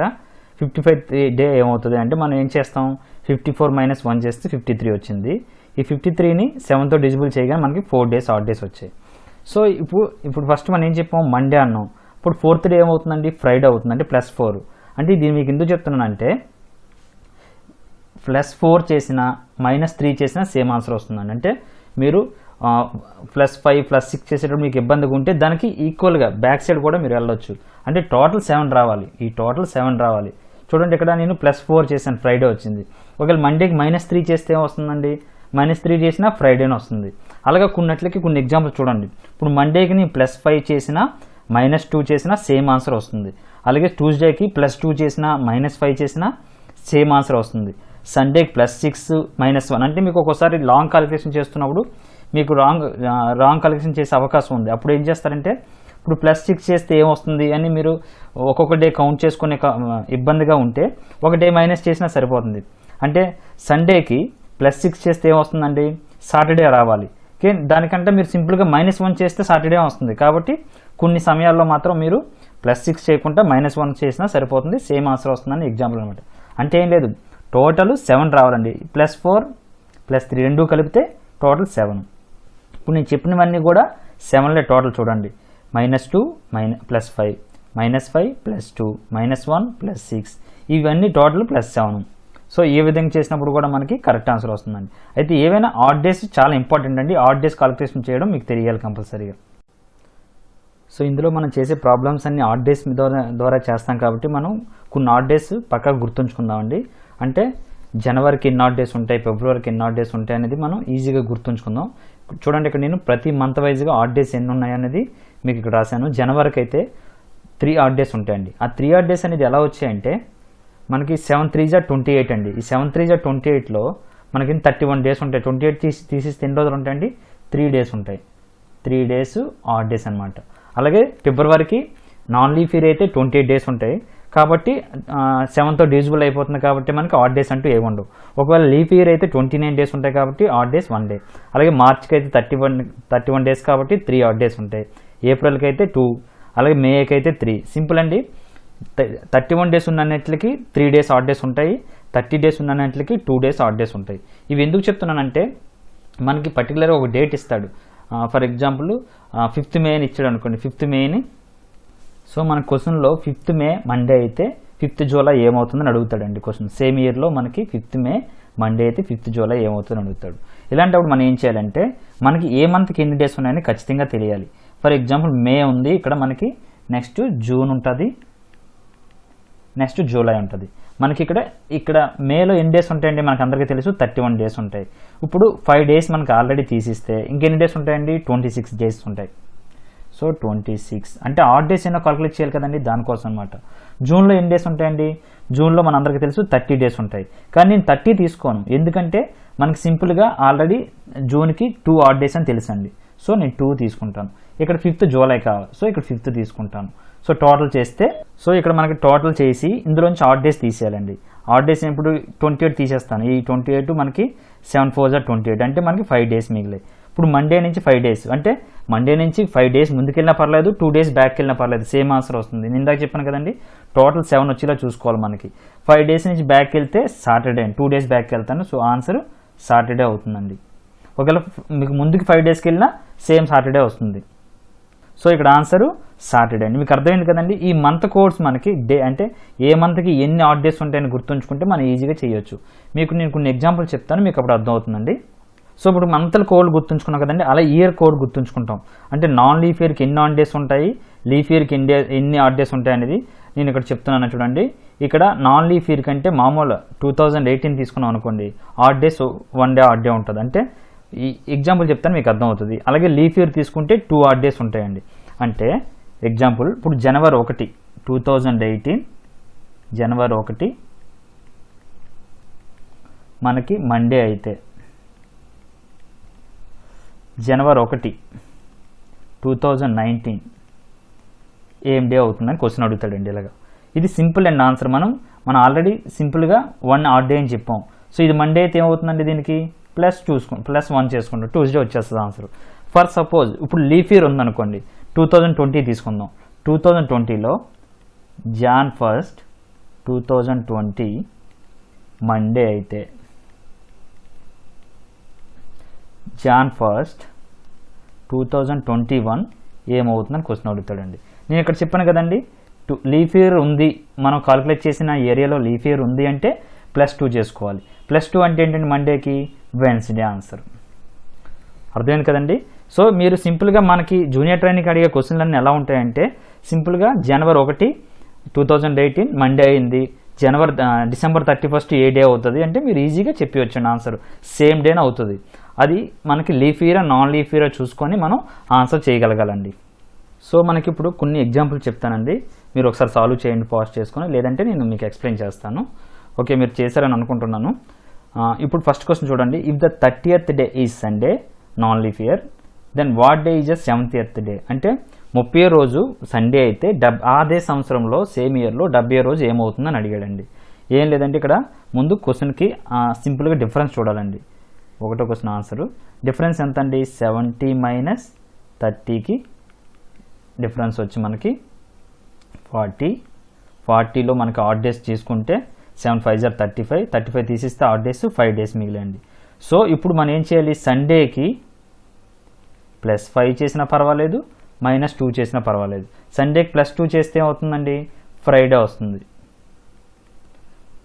S1: 55th day ఏమవుతుంది అంటే మనం ఏం చేస్తాం, 54 - 1 చేస్తే 53 వచ్చింది. ఈ 53ని 7తో డివిజిబుల్ చేయగానే మనకి 4 days ఆడ్ డేస్ వచ్చాయి. సో ఇప్పుడు ఫస్ట్ మనం ఏం చెప్పాం, మండే అన్నాం. ఇప్పుడు 4th day ఏమవుతుందండి, ఫ్రైడే అవుతుంది, అంటే +4. అంటే దీన్ని మీకు ఎందుకు చెప్తున్నానంటే +4 చేసినా -3 చేసినా సేమ్ ఆన్సర్ వస్తుందండి. అంటే మీరు +5 +6 చేసేటప్పుడు మీకు ఇబ్బందిగా ఉంటే దానికి ఈక్వల్గా బ్యాక్ సైడ్ కూడా మీరు వెళ్ళొచ్చు. అంటే టోటల్ 7 రావాలి. ఈ టోటల్ 7 రావాలి. చూడండి ఇక్కడ నేను +4 చేశాను, ఫ్రైడే వచ్చింది. ఒకవేళ మండేకి -3 చేస్తే ఏమొస్తుందండి? -3 చేసినా ఫ్రైడేనే వస్తుంది. అలాగే కొన్నిట్లకి కొన్ని ఎగ్జాంపుల్స్ చూడండి. ఇప్పుడు మండేకి నేను +5 చేసినా -2 చేసినా సేమ్ ఆన్సర్ వస్తుంది. అలాగే ట్యూస్డేకి +2 చేసినా -5 చేసినా సేమ్ ఆన్సర్ వస్తుంది. సండేకి +6 -1 అంటే మీకు ఒక్కోసారి లాంగ్ క్యాలిక్యులేషన్ చేస్తున్నప్పుడు మీకు రాంగ్ క్యాలిక్యులేషన్ చేసే అవకాశం ఉంది. అప్పుడు ఏం చేస్తారంటే ఇప్పుడు +6 చేస్తే ఏమొస్తుంది అని మీరు ఒక్కొక్క డే కౌంట్ చేసుకునే ఇబ్బందిగా ఉంటే ఒక డే మైనస్ చేసినా సరిపోతుంది. అంటే సండేకి +6 చేస్తే ఏమొస్తుందండి? సాటర్డే రావాలి. ఓకే, దానికంటే మీరు సింపుల్గా -1 చేస్తే సాటర్డే వస్తుంది. కాబట్టి కొన్ని సమయాల్లో మాత్రం మీరు +6 చేయకుండా -1 చేసినా సరిపోతుంది, సేమ్ ఆన్సర్ వస్తుందని ఎగ్జాంపుల్ అనమాట. అంటే ఏం లేదు, టోటల్ 7 రావాలండి. +4 +3 రెండు కలిపితే టోటల్ 7. ఇప్పుడు నేను చెప్పినవన్నీ కూడా 7లే టోటల్ చూడండి. -2 +5 -5 +2 -1 +6 ఇవన్నీ టోటల్ +7. సో ఈ విధంగా చేసినప్పుడు కూడా మనకి కరెక్ట్ ఆన్సర్ వస్తుందండి. అయితే ఏవైనా ఆడ్ డేస్ చాలా ఇంపార్టెంట్ అండి. ఆడ్ డేస్ కాలిక్యులేషన్ చేయడం మీకు తెలియాలి కంపల్సరీగా. సో ఇందులో మనం చేసే ప్రాబ్లమ్స్ అన్ని ఆడ్ డేస్ ద్వారా చేస్తాం కాబట్టి మనం కొన్ని ఆడ్ డేస్ పక్కా గుర్తుంచుకుందామండి. అంటే జనవరికి ఎన్ని ఆడ్ డేస్ ఉంటాయి, ఫిబ్రవరికి ఎన్ని ఆడ్ డేస్ ఉంటాయి అనేది మనం ఈజీగా గుర్తుంచుకుందాం. చూడండి ఇక్కడ నేను ప్రతి మంత్ వైజ్గా ఆడ్ డేస్ ఎన్ని ఉన్నాయి అనేది మీకు ఇక్కడ రాశాను. జనవరికి అయితే 3 ఆడ్ డేస్ ఉంటాయండి. ఆ 3 ఆడ్ డేస్ అనేది ఎలా వచ్చాయంటే మనకి 7 3 = 28 అండి. ఈ 7 3 = 28లో మనకి 31 డేస్ ఉంటాయి. 28 తీసేస్తే ఎన్ని రోజులు ఉంటాయండి? 3 డేస్ ఉంటాయి. 3 డేస్ ఆడ్ డేస్ అనమాట. అలాగే ఫిబ్రవరికి నాన్ లీఫ్ ఇయర్ అయితే 28 డేస్ ఉంటాయి. కాబట్టి 7తో డివిజిబుల్ అయిపోతుంది కాబట్టి మనకి ఆడ్ డేస్ అంటూ ఏమి ఉండవు. ఒకవేళ లీఫ్ ఇయర్ అయితే 29 డేస్ ఉంటాయి కాబట్టి ఆడ్ డేస్ 1 డే. అలాగే మార్చ్కి అయితే 31 డేస్ కాబట్టి 3 ఆడ్ డేస్ ఉంటాయి. ఏప్రిల్కి అయితే 2, అలాగే మేకి అయితే 3. సింపుల్ అండి. 31 డేస్ ఉన్నట్లకి 3 డేస్ ఆడ్ డేస్ ఉంటాయి. 30 డేస్ ఉన్నట్లకి 2 డేస్ ఆడ్ డేస్ ఉంటాయి. ఇవి ఎందుకు చెప్తున్నానంటే మనకి పర్టికులర్గా ఒక డేట్ ఇస్తాడు. ఫర్ ఎగ్జాంపుల్ 5th మే అని ఇచ్చాడు అనుకోండి. 5th మేని సో మన క్వశ్చన్లో 5th మే మండే అయితే 5th జూలై ఏమవుతుందని అడుగుతాడండి క్వశ్చన్. సేమ్ ఇయర్లో మనకి 5th మే మండే అయితే 5th జూలై ఏమవుతుందని అడుగుతాడు. ఇలాంటప్పుడు మనం ఏం చేయాలంటే మనకి ఏ మంత్కి ఎన్ని డేస్ ఉన్నాయని ఖచ్చితంగా తెలియాలి. ఫర్ ఎగ్జాంపుల్ మే ఉంది, ఇక్కడ మనకి నెక్స్ట్ జూన్ ఉంటుంది, నెక్స్ట్ జూలై ఉంటుంది. మనకి ఇక్కడ మేలో ఎన్ని డేస్ ఉంటాయండి? మనకు అందరికీ తెలుసు 31 డేస్ ఉంటాయి. ఇప్పుడు 5 డేస్ మనకి ఆల్రెడీ తీసిస్తే ఇంకెన్ని డేస్ ఉంటాయండి? 26 డేస్ ఉంటాయి. సో 26 అంటే ఆడ్ డేస్ ఏమో కాల్కులేట్ చేయాలి కదండి, దానికోసం అనమాట. జూన్లో ఎన్ని డేస్ ఉంటాయండి? జూన్లో మన అందరికీ తెలుసు 30 డేస్ ఉంటాయి. కానీ నేను 30 తీసుకోను, ఎందుకంటే మనకి సింపుల్గా ఆల్రెడీ జూన్కి 2 ఆడ్ డేస్ అని తెలుసండి. సో నేను 2 తీసుకుంటాను. ఇక్కడ 5th జూలై కావాలి, సో ఇక్కడ 5th తీసుకుంటాను. సో టోటల్ చేస్తే ఇక్కడ మనకి టోటల్ చేసి ఇందులోంచి ఆడ్ డేస్ తీసేయాలండి. ఆడ్ డేస్ ఇప్పుడు 28 తీసేస్తాను. ఈ 28 మనకి 7 4 = 28 అంటే మనకి 5 డేస్ మిగిలాయి. ఇప్పుడు మండే నుంచి 5 డేస్ అంటే మండే నుంచి 5 డేస్ ముందుకెళ్ళినా పర్లేదు, 2 డేస్ బ్యాక్ వెళ్ళినా పర్లేదు, సేమ్ ఆన్సర్ వస్తుంది. నేను ఇందాక చెప్పాను కదండి, టోటల్ 7 వచ్చేలా చూసుకోవాలి మనకి. 5 డేస్ నుంచి బ్యాక్ వెళ్తే సాటర్డే, 2 డేస్ బ్యాక్ వెళ్తాను. సో ఆన్సర్ సాటర్డే అవుతుందండి. ఒకవేళ మీకు ముందుకి 5 డేస్కి వెళ్ళినా సేమ్ సాటర్డే వస్తుంది. సో ఇక్కడ ఆన్సరు సాటర్డే అండి. మీకు అర్థమైంది కదండి. ఈ మంత్ కోడ్స్ మనకి డే అంటే ఏ మంత్కి ఎన్ని ఆడ్ డేస్ ఉంటాయని గుర్తుంచుకుంటే మనం ఈజీగా చేయొచ్చు. మీకు నేను కొన్ని ఎగ్జాంపుల్ చెప్తాను, మీకు అప్పుడు అర్థమవుతుందండి. సో ఇప్పుడు మంత్ల కోడ్ గుర్తుంచుకున్నాం కదండి, అలా ఇయర్ కోడ్ గుర్తుంచుకుంటాం. అంటే నాన్ లీఫ్ ఇయర్కి ఎన్ని ఆడ్ డేస్ ఉంటాయి, లీఫ్ ఇయర్కి ఎన్ని ఆడ్ డేస్ ఉంటాయి అనేది నేను ఇక్కడ చెప్తున్నాను చూడండి. ఇక్కడ నాన్ లీఫ్ ఇయర్ కంటే మామూలు 2018 తీసుకున్నాం అనుకోండి, odd days 1 day add day ఉంటుంది. అంటే ఈ ఎగ్జాంపుల్ చెప్తాను మీకు అర్థమవుతుంది. అలాగే లీఫ్ ఇయర్ తీసుకుంటే 2 ఆడ్ డేస్ ఉంటాయండి. అంటే ఎగ్జాంపుల్ ఇప్పుడు జనవరి 1 2018 జనవరి 1 మనకి మండే అయితే జనవరి 1 2019 ఏం డే అవుతుందని క్వశ్చన్ అడుగుతాడండి. ఇలాగా ఇది సింపుల్ అండ్ ఆన్సర్. మనం ఆల్రెడీ సింపుల్గా 1 ఆడ్ డే అని చెప్పాం. సో ఇది మండే అయితే ఏమవుతుందండి, దీనికి +1 చేసుకుంటాం, ట్యూస్డే వచ్చేస్తుంది ఆన్సర్. ఫర్ సపోజ్ ఇప్పుడు లీఫ్ ఇయర్ ఉందనుకోండి, 2020 తీసుకుందాం. 2020లో Jan 1 2020 మండే అయితే Jan 1 2021 ఏమవుతుందని క్వశ్చన్ అడుగుతాడండి. నేను ఇక్కడ చెప్పాను కదండి, లీఫ్ ఇయర్ ఉంది, మనం కాలిక్యులేట్ చేసిన ఏరియాలో లీఫ్ ఇయర్ ఉంది అంటే +2 చేసుకోవాలి. +2 అంటే ఏంటంటే మండేకి వెన్స్డే ఆన్సర్. అర్థమైంది కదండి. సో మీరు సింపుల్గా మనకి జూనియర్ ట్రైనింగ్కి అడిగే క్వశ్చన్లన్నీ ఎలా ఉంటాయంటే సింపుల్గా జనవరి 1, 2018 మండే అయింది, డిసెంబర్ 31 ఏ డే అవుతుంది అంటే మీరు ఈజీగా చెప్పవచ్చు ఆన్సర్ సేమ్ డేనే అవుతుంది. అది మనకి leap year non leap year చూసుకొని మనం ఆన్సర్ చేయగలగాలండి. సో మనకి ఇప్పుడు కొన్ని ఎగ్జాంపుల్ చెప్తానండి, మీరు ఒకసారి సాల్వ్ చేయండి పాజ్ చేసుకొని, లేదంటే నేను మీకు ఎక్స్ప్లెయిన్ చేస్తాను. ఓకే, మీరు చేశారని అనుకుంటున్నాను. ఇప్పుడు ఫస్ట్ క్వశ్చన్ చూడండి. If the 30th day is Sunday non leap year then what day is the 70th day అంటే 30వ రోజు సండే అయితే అదే సంవత్సరంలో సేమ్ ఇయర్లో 70వ రోజు ఏమవుతుందని అడిగాడండి. ఏం లేదంటే ఇక్కడ ముందు క్వశ్చన్కి సింపుల్గా డిఫరెన్స్ చూడాలండి. ఒకటో క్వశ్చన్ ఆన్సరు డిఫరెన్స్ ఎంత అండి 70 మైనస్ 30కి డిఫరెన్స్ వచ్చి మనకి 40లో మనకి ఆడ్ డేస్ తీసుకుంటే 7 5 35 తీసిస్తే ఆడ్ డేస్ 5 డేస్ మిగిలండి. సో ఇప్పుడు మనం ఏం చేయాలి, సండేకి +5 చేసినా పర్వాలేదు, -2 చేసినా పర్వాలేదు. సండేకి +2 చేస్తే ఏమవుతుందండి, ఫ్రైడే వస్తుంది.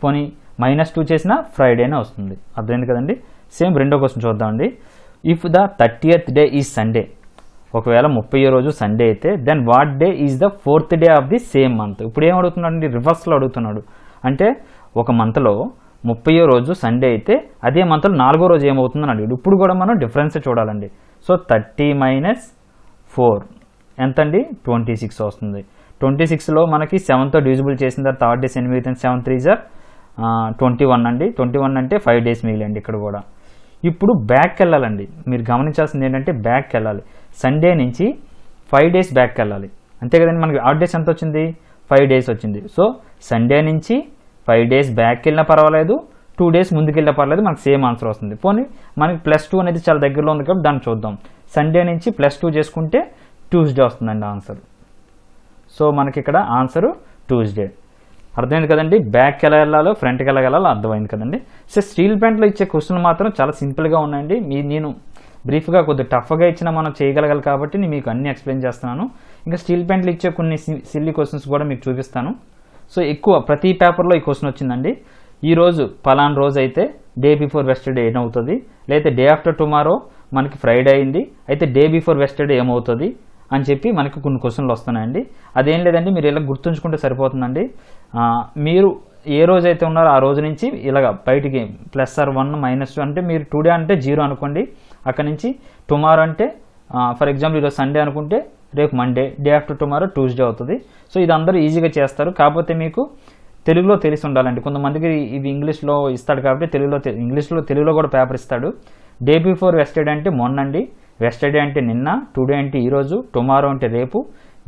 S1: పోనీ -2 చేసినా ఫ్రైడేనే వస్తుంది. అర్థమైంది కదండి. సేమ్ రెండో క్వశ్చన్ చూద్దామండి. If the 30th day is Sunday, ఒకవేళ 30వ రోజు సండే అయితే then what day is the 4th day of the same month. ఇప్పుడు ఏం అడుగుతున్నాడు అండి, రివర్స్లో అడుగుతున్నాడు. అంటే ఒక మంత్లో 30వ రోజు సండే అయితే అదే మంత్లో 4వ రోజు ఏమవుతుందని అడిగాడు. ఇప్పుడు కూడా మనం డిఫరెన్స్ చూడాలండి. సో 30 - 4 ఎంతండి 26 వస్తుంది. 26లో మనకి 7తో డివిజిబుల్ చేసిన తర్వాత థర్డ్ డేస్ 8 7 3 21 అండి. 21 అంటే 5 డేస్ మిగిలండి ఇక్కడ కూడా. ఇప్పుడు బ్యాక్కి వెళ్ళాలండి. మీరు గమనించాల్సింది ఏంటంటే బ్యాక్కి వెళ్ళాలి. సండే నుంచి 5 డేస్ బ్యాక్కి వెళ్ళాలి. అంతే కదండి. మనకి ఆడ్ డేస్ ఎంత వచ్చింది, 5 డేస్ వచ్చింది. సో సండే నుంచి 5 డేస్ బ్యాక్కి వెళ్ళినా పర్వాలేదు, 2 డేస్ ముందుకు వెళ్ళినా పర్వాలేదు, మనకి సేమ్ ఆన్సర్ వస్తుంది. పోనీ మనకి +2 అనేది చాలా దగ్గరలో ఉంది కాబట్టి దాన్ని చూద్దాం. సండే నుంచి +2 చేసుకుంటే ట్యూస్డే వస్తుందండి ఆన్సర్. సో మనకి ఇక్కడ ఆన్సరు ట్యూస్డే. అర్థమైంది కదండి. బ్యాక్కి ఎలా వెళ్ళాలో ఫ్రంట్కి ఎలా వెళ్ళాలో అర్థమైంది కదండి. సో స్టీల్ ప్లాంట్లో ఇచ్చే క్వశ్చన్లు మాత్రం చాలా సింపుల్గా ఉన్నాయండి. నేను బ్రీఫ్గా కొద్దిగా టఫ్గా ఇచ్చినా మనం చేయగలగాలి కాబట్టి నేను మీకు అన్ని ఎక్స్ప్లెయిన్ చేస్తున్నాను. ఇంకా స్టీల్ ప్లాంట్లో ఇచ్చే కొన్ని సిల్లీ క్వశ్చన్స్ కూడా మీకు చూపిస్తాను. సో ఎక్కువ ప్రతి పేపర్లో ఈ క్వశ్చన్ వచ్చిందండి. ఈరోజు పలానా రోజు అయితే డే బిఫోర్ వెస్టర్డే ఏమవుతుంది, లేదా డే ఆఫ్టర్ టుమారో మనకి ఫ్రైడే అయింది అయితే డే బిఫోర్ వెస్టర్డే ఏమవుతుంది అని చెప్పి మనకి కొన్ని క్వశ్చన్లు వస్తున్నాయండి. అదేం లేదండి, మీరు ఇలా గుర్తుంచుకుంటే సరిపోతుందండి. మీరు ఏ రోజు అయితే ఉన్నారో ఆ రోజు నుంచి ఇలాగ బయటికి +1 -2 అంటే మీరు టుడే అంటే 0 అనుకోండి. అక్కడ నుంచి టుమారో అంటే ఫర్ ఎగ్జాంపుల్ ఈరోజు సండే అనుకుంటే రేపు Monday, day after tomorrow Tuesday అవుతుంది. సో ఇది అందరూ ఈజీగా చేస్తారు. కాకపోతే మీకు తెలుగులో తెలిసి ఉండాలండి. కొంతమందికి ఇవి ఇంగ్లీష్లో ఇస్తాడు కాబట్టి తెలుగులో కూడా పేపర్ ఇస్తాడు. డే బిఫోర్ వెస్టర్డే అంటే మొన్నండి, వెస్టర్డే అంటే నిన్న, టుడే అంటే ఈరోజు, టుమారో అంటే రేపు,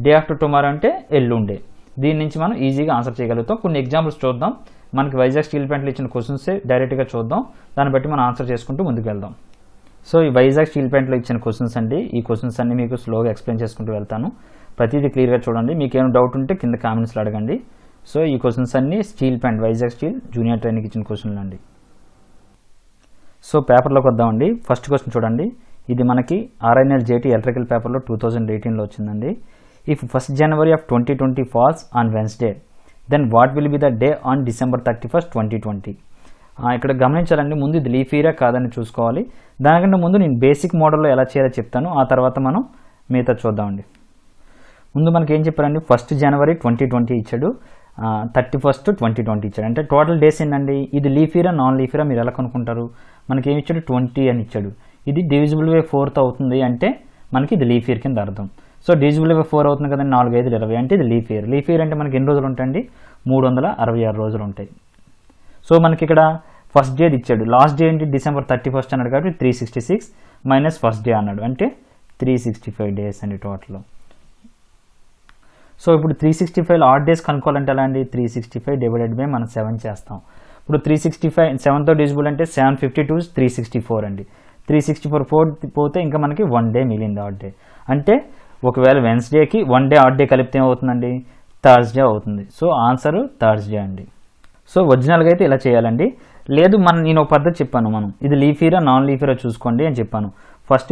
S1: డే ఆఫ్టర్ టుమారో అంటే ఎల్లుండే. దీని నుంచి మనం ఈజీగా ఆన్సర్ చేయగలుగుతాం. కొన్ని ఎగ్జాంపుల్స్ చూద్దాం. మనకి వైజాగ్ స్టీల్ ప్లాంట్లో ఇచ్చిన క్వశ్చన్సే డైరెక్ట్గా చూద్దాం. దాన్ని బట్టి మనం ఆన్సర్ చేసుకుంటూ ముందుకు వెళ్దాం. సో ఈ వైజాగ్ స్టీల్ ప్లాంట్లో ఇచ్చిన క్వశ్చన్స్ అండి. ఈ క్వశ్చన్స్ అన్ని మీకు స్లోగా ఎక్స్ప్లెయిన్ చేసుకుంటూ వెళ్తాను. ప్రతిదీ క్లియర్గా చూడండి. మీకు ఏమైనా డౌట్ ఉంటే కింద కామెంట్స్లో అడగండి. సో ఈ క్వశ్చన్స్ అన్ని steel plant Vizag steel junior ట్రైనింగ్కి ఇచ్చిన క్వశ్చన్లు అండి. సో పేపర్లోకి వద్దామండి. ఫస్ట్ క్వశ్చన్ చూడండి. ఇది మనకి RINL-JT ఎలక్ట్రికల్ పేపర్లో 2018లో వచ్చిందండి. If 1st January of 2020 falls on Wednesday, then what will be the day on December 31st, 2020? ఇక్కడ గమనించాలండి, ముందు ఇది లీఫ్ ఇయరా కాదని చూసుకోవాలి. దానికంటే ముందు నేను బేసిక్ మోడల్లో ఎలా చేయాలో చెప్తాను. ఆ తర్వాత మనం మిగతా చూద్దామండి. ముందు మనకి ఏం చెప్పారండి, 1st January 2020 ఇచ్చాడు, 31st 2020 ఇచ్చాడు. అంటే టోటల్ డేస్ ఏంటండి, ఇది లీఫ్ ఇయరా నాన్ లీఫ్ ఇయరా మీరు ఎలా కనుక్కుంటారు. మనకి ఏమి ఇచ్చాడు, 20 అని ఇచ్చాడు. ఇది డివిజిబుల్ బై 4తో అవుతుంది అంటే మనకి ఇది లీఫ్ ఇయర్ కింద అర్థం. సో డివిజిబుల్ బై 4 అవుతుంది కదండి, 4 5 20 అంటే ఇది లీఫ్ ఇయర్. లీఫ్ ఇయర్ అంటే మనకి ఎన్ని రోజులు ఉంటాయండి, 366 రోజులు ఉంటాయి. సో మనకి ఇక్కడ ఫస్ట్ డే ఇచ్చాడు, లాస్ట్ డే ఏంటి December 31st అన్నాడు కాబట్టి 366 మైనస్ ఫస్ట్ డే అన్నాడు అంటే 365 డేస్ అండి టోటల్. సో ఇప్పుడు 365 ఆడ్ డేస్ కనుక్కోవాలంటే ఎలా అండి, 365 డివైడెడ్ బై మనం 7 చేస్తాం. ఇప్పుడు 365 7తో డివిజిబుల్ అంటే 752 364 అండి. 364 పోతే ఇంకా మనకి 1 డే మిగిలింది ఆడ్ డే. అంటే ఒకవేళ వెన్స్డేకి 1 డే ఆడ్ డే కలిపితే ఏమవుతుందండి, థర్స్డే అవుతుంది. సో ఆన్సర్ థర్స్డే అండి. సో ఒరిజినల్గా అయితే ఇలా చేయాలండి. లేదు నేను ఒక పద్ధతి చెప్పాను, మనం ఇది లీఫ్ ఇయరా నాన్ లీఫ్ ఇయరా చూసుకోండి అని చెప్పాను. 1st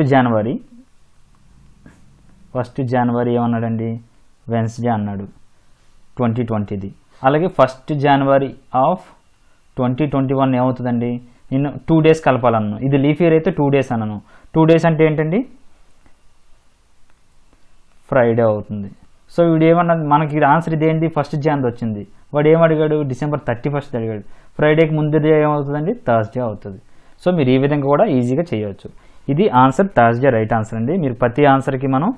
S1: January ఏమన్నాడండి, వెన్స్డే అన్నాడు 2020ది. అలాగే 1st January ఆఫ్ 2021 ఏమవుతుందండి, నేను 2 డేస్ కలపాలన్నాను. ఇది లీఫ్ ఇయర్ అయితే 2 డేస్ అన్నాను. 2 days అంటే ఏంటండి, ఫ్రైడే అవుతుంది. సో వీడు ఏమన్నా మనకి ఆన్సర్ ఇదేంటి, 1st Jan వచ్చింది, వాడు ఏమడిగాడు, December 31st అడిగాడు. ఫ్రైడేకి ముందు డే ఏమవుతుందండి, థర్స్డే అవుతుంది. సో మీరు ఈ విధంగా కూడా ఈజీగా చేయవచ్చు. ఇది ఆన్సర్, థర్స్డే రైట్ ఆన్సర్ అండి. మీరు ప్రతి ఆన్సర్కి మనం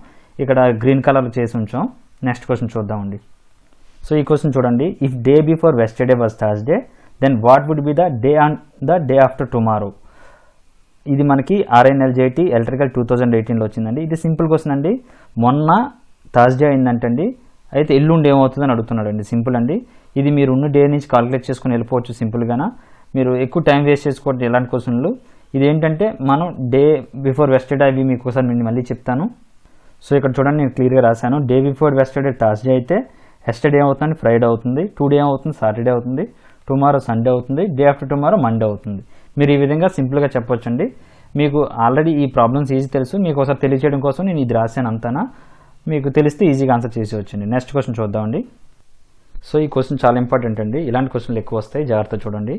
S1: ఇక్కడ గ్రీన్ కలర్ చేసి ఉంచాం. నెక్స్ట్ క్వశ్చన్ చూద్దామండి. సో ఈ క్వశ్చన్ చూడండి, if day before yesterday was Thursday then what would be the day after tomorrow. ఇది మనకి RNLJT ఎలక్ట్రికల్ 2018లో వచ్చిందండి. ఇది సింపుల్ క్వశ్చన్ అండి. మొన్న థర్స్డే అయిందంటండి, అయితే ఎల్లుండి ఏమవుతుందని అడుగుతున్నాడు అండి. సింపుల్ అండి. ఇది మీరు ఉన్న డే నుంచి కాలిక్యులేట్ చేసుకుని వెళ్ళిపోవచ్చు సింపుల్గానా, మీరు ఎక్కువ టైం వేస్ట్ చేసుకోవద్దు ఇలాంటి క్వశ్చన్లు. ఇది ఏంటంటే మనం డే బిఫోర్ వెస్టర్డే అవి మీకు ఒకసారి నేను మళ్ళీ చెప్తాను. సో ఇక్కడ చూడండి, నేను క్లియర్గా రాశాను. డే బిఫోర్ వెస్టర్డే థర్స్డే అయితే ఎస్టర్డే ఏమవుతుంది, ఫ్రైడే అవుతుంది. టుడే ఏమవుతుంది, సాటర్డే అవుతుంది. టుమారో సండే అవుతుంది. డే ఆఫ్టర్ టుమారో మండే అవుతుంది. మీరు ఈ విధంగా సింపుల్గా చెప్పొచ్చండి. మీకు ఆల్రెడీ ఈ ప్రాబ్లమ్స్ ఈజీ తెలుసు, మీకు ఒకసారి తెలియజేయడం కోసం నేను ఇది రాశాను అంతనా. మీకు తెలిస్తే ఈజీగా ఆన్సర్ చేసి వచ్చింది. నెక్స్ట్ క్వశ్చన్ చూద్దామండి. సో ఈ క్వశ్చన్ చాలా ఇంపార్టెంట్ అండి. ఇలాంటి క్వశ్చన్లు ఎక్కువ వస్తాయి, జాగ్రత్త చూడండి.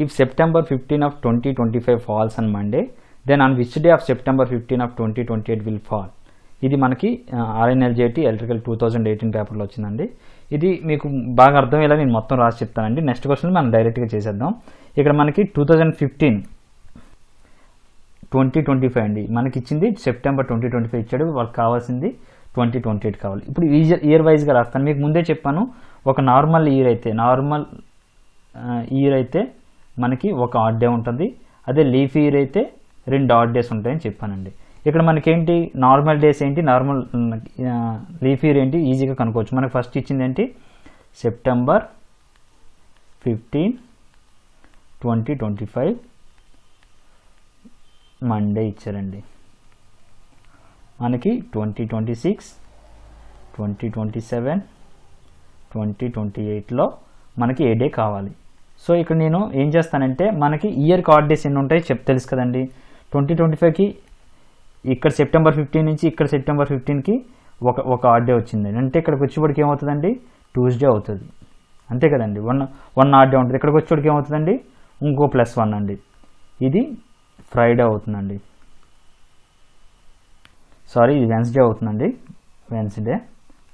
S1: If September 15 of 2025 falls on Monday then on which day of September 15 of 2028 will fall. ఇది మనకి RNLJT ఎలక్ట్రికల్ 2018 పేపర్లో వచ్చిందండి. ఇది మీకు బాగా అర్థమయ్యేలా నేను మొత్తం రాసి చెప్తానండి. నెక్స్ట్ క్వశ్చన్ మనం డైరెక్ట్గా చేసేద్దాం. ఇక్కడ మనకి 2015 2025 అండి, మనకి ఇచ్చింది September 2025 ఇచ్చాడు, వాళ్ళకి కావాల్సింది 2028 కావాలి. ఇప్పుడు ఇయర్ వైజ్గా రాస్తాను. మీకు ముందే చెప్పాను, ఒక నార్మల్ ఇయర్ అయితే మనకి ఒక ఆడ్ డే ఉంటుంది, అదే లీఫ్ ఇయర్ అయితే 2 ఆడ్ డేస్ ఉంటాయని చెప్పానండి. ఇక్కడ మనకేంటి నార్మల్ డేస్ ఏంటి, నార్మల్ లీఫ్ ఇయర్ ఏంటి ఈజీగా కనుక్కోవచ్చు. మనకు ఫస్ట్ ఇచ్చింది ఏంటి, September 15 2025 మండే ఇచ్చారండి. మనకి 2026 2027 2028లో మనకి ఏ డే కావాలి. సో ఇక్కడ నేను ఏం చేస్తానంటే, మనకి ఇయర్కి ఆడ్ డేస్ ఎన్ని ఉంటాయి తెలుసు కదండి. 2025కి ఇక్కడ September 15 నుంచి ఇక్కడ September 15కి ఒక ఆడ్ డే వచ్చింది అంటే ఇక్కడికి వచ్చేప్పటికి ఏమవుతుందండి, ట్యూస్డే అవుతుంది అంతే కదండి. వన్ ఆడ్ డే ఉంటుంది. ఇక్కడికి వచ్చేప్పటికి ఏమవుతుందండి, ఇంకో +1 అండి, ఇది ఫ్రైడే అవుతుందండి. సారీ, ఇది వెన్స్డే అవుతుందండి, వెన్స్డే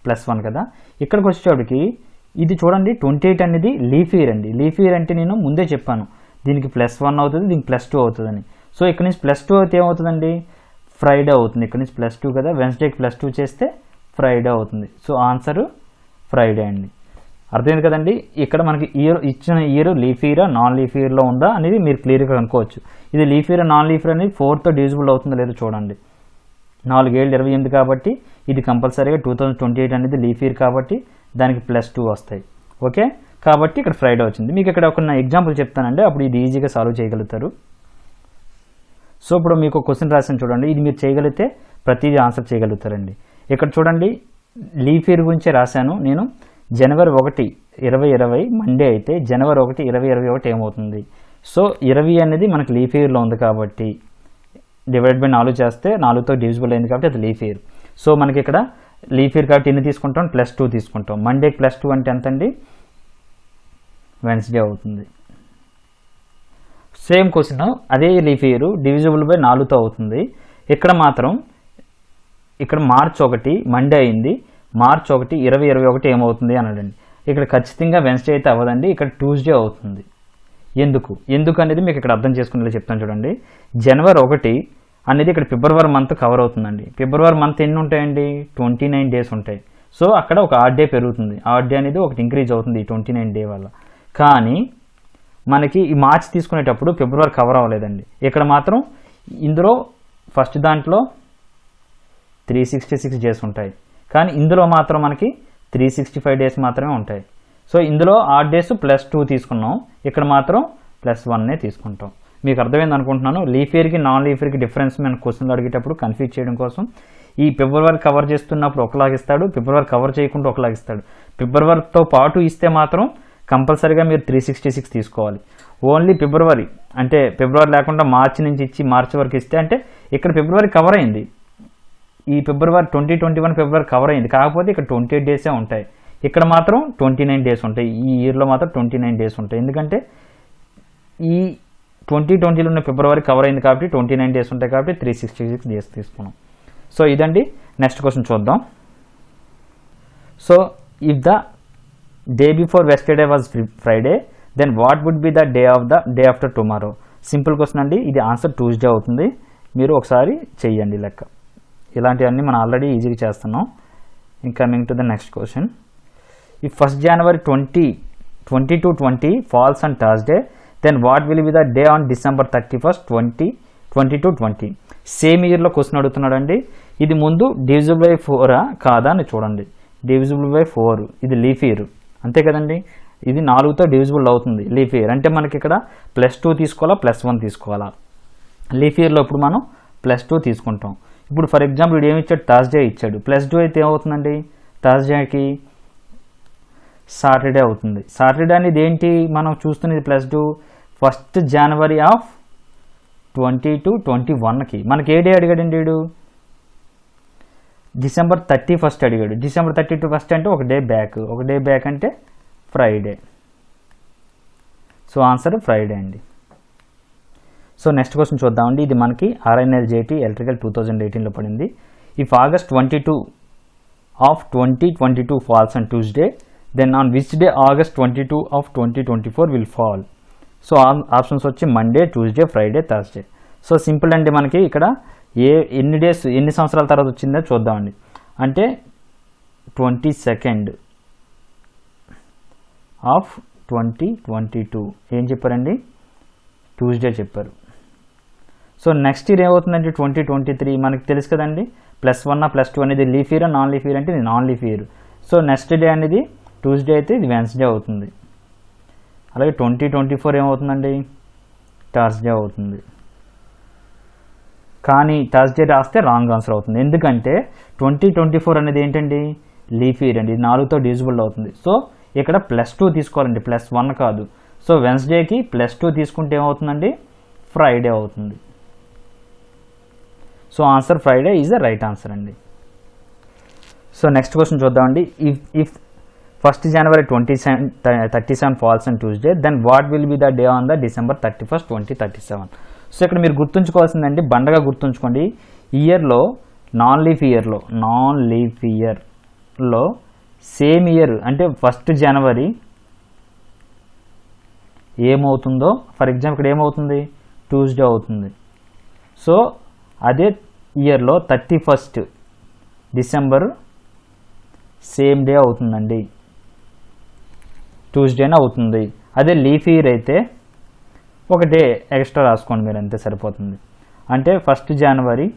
S1: +1 కదా. ఇక్కడికి వచ్చేటప్పటికి ఇది చూడండి 28 అనేది లీఫ్ ఇయర్ అండి. లీఫ్ ఇయర్ అంటే నేను ముందే చెప్పాను, దీనికి +1 అవుతుంది, దీనికి +2 అవుతుందని. సో ఇక్కడ నుంచి +2 అయితే ఏమవుతుందండి, ఫ్రైడే అవుతుంది. ఇక్కడ నుంచి +2 కదా, వెన్స్డేకి +2 చేస్తే ఫ్రైడే అవుతుంది. సో ఆన్సర్ ఫ్రైడే అండి. అర్థమైంది కదండి. ఇక్కడ మనకి ఇచ్చిన year leap year non leaf ఇయర్లో ఉందా అనేది మీరు క్లియర్గా కనుక్కోవచ్చు. ఇది leap year non leap year అనేది 4తో డివిజిబుల్ అవుతుందో లేదో చూడండి. 4 ఏళ్ళు 28 కాబట్టి ఇది కంపల్సరీగా 2028 అనేది లీఫ్ ఇయర్ కాబట్టి దానికి +2 వస్తాయి. ఓకే, కాబట్టి ఇక్కడ ఫ్రైడే వచ్చింది. మీకు ఇక్కడ ఒక ఎగ్జాంపుల్ చెప్తానండి, అప్పుడు ఇది ఈజీగా సాల్వ్ చేయగలుగుతారు. సో ఇప్పుడు మీకు ఒక క్వశ్చన్ రాసాను చూడండి, ఇది మీరు చేయగలిగితే ప్రతిదీ ఆన్సర్ చేయగలుగుతారండి. ఇక్కడ చూడండి, లీఫ్ ఇయర్ గురించే రాశాను నేను. January 1 2020 మండే అయితే January 1 2021 ఏమవుతుంది. సో 20 అనేది మనకి లీఫ్ ఇయర్లో ఉంది కాబట్టి /4 చేస్తే 4తో డివిజిబుల్ అయింది కాబట్టి అది లీఫ్ ఇయర్. సో మనకి ఇక్కడ లీఫ్ ఇయర్ కాబట్టి ఎన్ని తీసుకుంటాం, +2 తీసుకుంటాం. మండేకి +2 అంటే ఎంత అండి, వెన్స్డే అవుతుంది. సేమ్ క్వశ్చన్, అదే లీఫ్ ఇయర్ డివిజిబుల్ బై 4తో అవుతుంది. ఇక్కడ మాత్రం ఇక్కడ March 1 మండే అయింది, March 1 2021 ఏమవుతుంది అన్నాడండి. ఇక్కడ ఖచ్చితంగా వెన్స్డే అయితే అవ్వదండి, ఇక్కడ ట్యూస్డే అవుతుంది. ఎందుకు అనేది మీకు ఇక్కడ అర్థం చేసుకునేలా చెప్తాను చూడండి. January 1 అనేది ఇక్కడ ఫిబ్రవరి మంత్ కవర్ అవుతుందండి. ఫిబ్రవరి మంత్ ఎన్ని ఉంటాయండి, 29 డేస్ ఉంటాయి. సో అక్కడ ఒక ఆడ్ డే పెరుగుతుంది, ఆడ్ డే అనేది ఒకటి ఇంక్రీజ్ అవుతుంది 29 డే వల్ల. కానీ మనకి ఈ మార్చ్ తీసుకునేటప్పుడు ఫిబ్రవరి కవర్ అవ్వలేదండి. ఇక్కడ మాత్రం ఇందులో ఫస్ట్ దాంట్లో 366 డేస్ ఉంటాయి, కానీ ఇందులో మాత్రం మనకి 365 డేస్ మాత్రమే ఉంటాయి. సో ఇందులో ఆడ్ డేస్ +2 తీసుకున్నాం, ఇక్కడ మాత్రం +1 తీసుకుంటాం. మీకు అర్థమైంది అనుకుంటున్నాను. లీఫ్ ఇయర్కి నాన్ లీఫ్ ఇయర్కి డిఫరెన్స్ మనం క్వశ్చన్లు అడిగేటప్పుడు కన్ఫ్యూజ్ చేయడం కోసం ఈ ఫిబ్రవరి కవర్ చేస్తున్నప్పుడు ఒకలాగిస్తాడు, ఫిబ్రవరి కవర్ చేయకుండా ఒకలాగిస్తాడు. ఫిబ్రవరితో పాటు ఇస్తే మాత్రం కంపల్సరీగా మీరు 366 తీసుకోవాలి. ఓన్లీ ఫిబ్రవరి అంటే ఫిబ్రవరి లేకుండా మార్చి నుంచి ఇచ్చి మార్చి వరకు ఇస్తే అంటే ఇక్కడ ఫిబ్రవరి కవర్ అయింది, ఈ ఫిబ్రవరి 2021 ఫిబ్రవరి కవర్ అయింది, కాకపోతే ఇక్కడ 28 డేసే ఉంటాయి, ఇక్కడ మాత్రం 29 డేస్ ఉంటాయి. ఈ ఇయర్లో మాత్రం 29 డేస్ ఉంటాయి. ఎందుకంటే ఈ 2020లో ఉన్న ఫిబ్రవరి కవర్ అయింది కాబట్టి 29 డేస్ ఉంటాయి కాబట్టి 366 డేస్ తీసుకున్నాం. సో ఇదండి. నెక్స్ట్ క్వశ్చన్ చూద్దాం. So if the day before yesterday was Friday then what would be the day after tomorrow. Simple question అండి. ఇది ఆన్సర్ ట్యూస్డే అవుతుంది. మీరు ఒకసారి చెయ్యండి లెక్క. ఇలాంటివన్నీ మనం ఆల్రెడీ ఈజీగా చేస్తున్నాం. ఇంకా coming to the next question. If 1st January 2020 falls on Thursday then what will be the day on December 31st 2020. Same ఇయర్లో క్వశ్చన్ అడుగుతున్నాడండి. ఇది ముందు డివిజిబుల్ బై 4 కాదా అని చూడండి. డివిజిబుల్ బై 4 ఇది లీఫ్ ఇయర్ అంతే కదండి. ఇది 4తో డివిజిబుల్ అవుతుంది లీఫ్ ఇయర్ అంటే మనకి ఇక్కడ +2 తీసుకోవాలా +1 తీసుకోవాలా. లీఫ్ ఇయర్లో ఇప్పుడు మనం +2 తీసుకుంటాం. ఇప్పుడు ఫర్ ఎగ్జాంపుల్ వీడు ఏమి ఇచ్చాడు, థర్స్డే ఇచ్చాడు. +2 అయితే ఏమవుతుందండి, థర్స్డేకి సాటర్డే అవుతుంది. సాటర్డే అనేది ఏంటి మనం చూస్తున్నది +2 1st January 2021కి మనకి ఏ డే అడిగాడండి వీడు, December 31st అడిగాడు. December 31st అంటే ఒక డే బ్యాక్ అంటే ఫ్రైడే. సో ఆన్సర్ ఫ్రైడే అండి. సో నెక్స్ట్ క్వశ్చన్ చూద్దామండి. ఇది మనకి RNLJT ఎలక్ట్రికల్ 2018లో పడింది. If August 22 of 2022 falls on Tuesday then on which day August 22 of 2024 will fall. So options వచ్చి Monday, Tuesday, Friday, Thursday. So simple అండి. మనకి ఇక్కడ ఎన్ని సంవత్సరాల తర్వాత వచ్చిందో చూద్దామండి. అంటే 22nd of 2022 ఏం చెప్పారండి, ట్యూస్డే చెప్పారు. సో నెక్స్ట్ ఇయర్ ఏమవుతుందంటే 2023 మనకి తెలుసు కదండి. +1 +2 అనేది leap year, non leap year అంటే ఇది non leap year. So next day అనేది ట్యూస్డే అయితే ఇది వెన్స్డే అవుతుంది. అలాగే 2024 ఏమవుతుందండి, థర్స్డే అవుతుంది. కానీ థర్స్డే రాస్తే రాంగ్ ఆన్సర్ అవుతుంది. ఎందుకంటే 2024 అనేది ఏంటండి, లీఫ్ ఇయర్ అండి. 4తో డివిజిబుల్ అవుతుంది. సో ఇక్కడ +2 తీసుకోవాలండి, +1 కాదు. సో వెన్స్డేకి +2 తీసుకుంటే ఏమవుతుందండి, ఫ్రైడే అవుతుంది. So answer Friday is the right answer అండి. సో నెక్స్ట్ క్వశ్చన్ చూద్దామండి. If 1st January 2037 falls on Tuesday then what will be the day on the December 31st 2037. So ఇక్కడ మీరు గుర్తుంచుకోవాల్సిందండి, బండగా గుర్తుంచుకోండి. ఇయర్లో నాన్ లీఫ్ ఇయర్లో సేమ్ ఇయర్ అంటే 1st January ఏమవుతుందో, ఫర్ ఎగ్జాంపుల్ ఇక్కడ ఏమవుతుంది, ట్యూస్డే అవుతుంది. సో అదే ఇయర్లో 31st December సేమ్ డే అవుతుందండి, ట్యూస్డేనే అవుతుంది. అదే లీఫ్ ఇయర్ అయితే ఒక డే ఎక్స్ట్రా రాసుకోండి మీరు, అంతే సరిపోతుంది. అంటే 1st January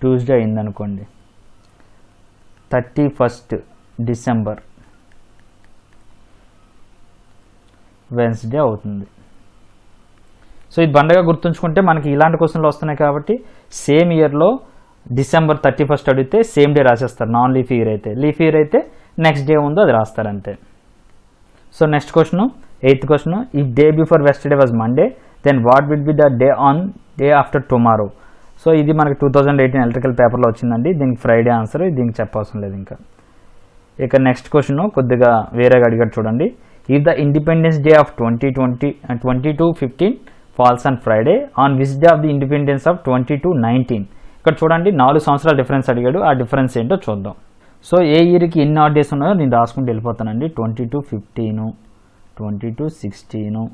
S1: ట్యూస్డే అయిందనుకోండి, 31st December వెన్స్డే అవుతుంది. సో ఇది బండగా గుర్తుంచుకుంటే మనకి ఇలాంటి క్వశ్చన్లు వస్తున్నాయి కాబట్టి సేమ్ ఇయర్లో December 31st అడిగితే సేమ్ డే రాసేస్తారు నాన్ లీఫ్ ఇయర్ అయితే. లీఫ్ ఇయర్ అయితే నెక్స్ట్ డే ఉందో అది రాస్తారు అంతే. So next question, 8th question. If day before yesterday was Monday then what will be the day after tomorrow. So ఇది మనకి 2018 ఎలక్ట్రికల్ పేపర్లో వచ్చిందండి. దీనికి ఫ్రైడే ఆన్సర్, దీనికి చెప్పవసరం లేదు ఇంకా. ఇక నెక్స్ట్ క్వశ్చన్ కొద్దిగా వేరేగా అడిగాడు చూడండి. If the independence day of 2215 falls on Friday on which day of the independence of 2219. ఇక్కడ చూడండి 4 సంవత్సరాల డిఫరెన్స్ అడిగాడు. ఆ డిఫరెన్స్ ఏంటో చూద్దాం. సో ఏ ఇయర్కి ఎన్ని ఆడ్ డేస్ ఉన్నాయో నేను రాసుకుంటూ వెళ్ళిపోతానండి. 2215, 2216,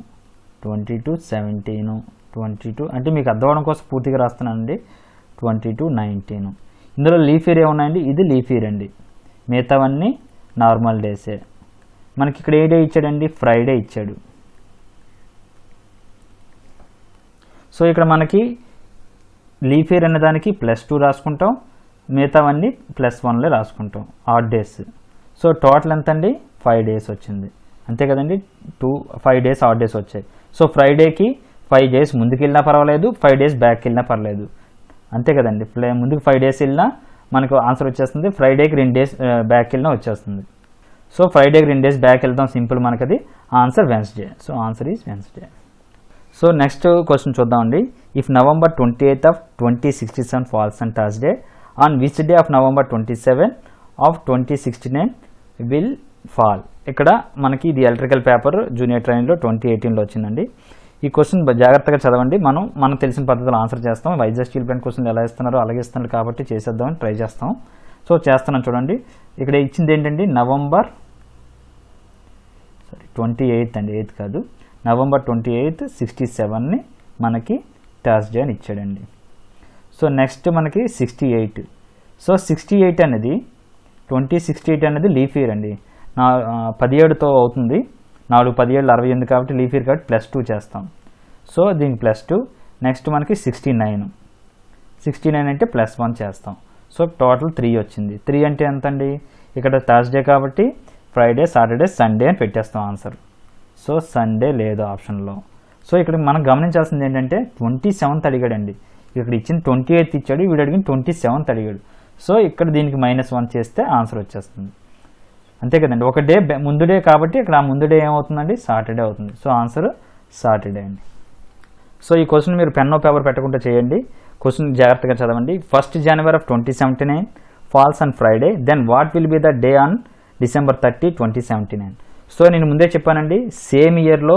S1: 2217, 22 అంటే మీకు అర్థం అవడం కోసం పూర్తిగా రాస్తున్నానండి. 2219. ఇందులో లీఫ్ ఇయర్ ఏమున్నాయండి, ఇది లీఫ్ ఇయర్ అండి. మిగతావన్నీ నార్మల్ డేసే. మనకి ఇక్కడ ఏ డే ఇచ్చాడండి, ఫ్రైడే ఇచ్చాడు. సో ఇక్కడ మనకి లీఫ్ ఇయర్ అనే దానికి +2 రాసుకుంటాం, మిగతావన్నీ +1లే రాసుకుంటాం ఆడ్ డేస్. సో టోటల్ ఎంత అండి, 5 డేస్ వచ్చింది అంతే కదండి. 5 డేస్ ఆడ్ డేస్ వచ్చాయి. సో ఫ్రైడేకి 5 డేస్ ముందుకు వెళ్ళినా పర్వాలేదు, 5 డేస్ బ్యాక్ వెళ్ళినా పర్లేదు అంతే కదండి. ముందుకు 5 డేస్ వెళ్ళినా మనకు ఆన్సర్ వచ్చేస్తుంది, ఫ్రైడేకి 2 డేస్ బ్యాక్ వెళ్ళినా వచ్చేస్తుంది. సో ఫ్రైడేకి 2 డేస్ బ్యాక్ వెళ్తాం, సింపుల్ మనకి అది answer Wednesday. So answer is Wednesday. So next question చూద్దామండి. If November 28th of 2067 falls on Thursday on which day of November 27 of 2069 will fall. ఇక్కడ మనకి ఇది ఎలక్ట్రికల్ పేపర్ జూనియర్ ట్రైన్లో 2018లో వచ్చిందండి. ఈ క్వశ్చన్ జాగ్రత్తగా చదవండి. మనకు తెలిసిన పద్ధతిలో ఆన్సర్ చేస్తాం. వైజాగ్ స్టీల్ ప్లాంట్ క్వశ్చన్ ఎలా ఇస్తున్నారో అలాగే ఇస్తున్నారు కాబట్టి చేసేద్దామని ట్రై చేస్తాం. సో చేస్తున్నాను చూడండి. ఇక్కడ ఇచ్చింది ఏంటండి, నవంబర్ 28 అండి, 8 కాదు, నవంబర్ 28, 67ని మనకి థర్స్డే అని ఇచ్చాడండి. సో నెక్స్ట్ మనకి 68. సో 68 అనేది 2068 అనేది లీఫ్ ఇయర్ అండి. 17తో అవుతుంది. 4, 17, 68 కాబట్టి లీఫ్ ఇయర్ కాబట్టి +2 చేస్తాం. సో దీనికి +2. నెక్స్ట్ మనకి 69 అంటే +1 చేస్తాం. సో టోటల్ 3 వచ్చింది. 3 అంటే ఎంత అండి, ఇక్కడ థర్స్డే కాబట్టి ఫ్రైడే, సాటర్డే, సండే అని పెట్టేస్తాం ఆన్సర్. సో సండే లేదు ఆప్షన్లో. సో ఇక్కడ మనం గమనించాల్సింది ఏంటంటే 27th అడిగాడండి. ఇక్కడ ఇచ్చిన 28th ఇచ్చాడు, వీడు అడిగిన 27th అడిగాడు. సో ఇక్కడ దీనికి -1 చేస్తే ఆన్సర్ వచ్చేస్తుంది. అంతే కదండి. ఒక డే ముందు డే కాబట్టి ఇక్కడ ఆ ముందు డే ఏమవుతుందండి, సాటర్డే అవుతుంది. సో ఆన్సర్ సాటర్డే అండి. సో ఈ క్వశ్చన్ మీరు పెన్ పేపర్ పెట్టకుండా చేయండి. క్వశ్చన్ జాగ్రత్తగా చదవండి. 1st January of 2079 falls on Friday, then what will be the day on December 30, 2079. So నేను ముందే చెప్పానండి, సేమ్ ఇయర్లో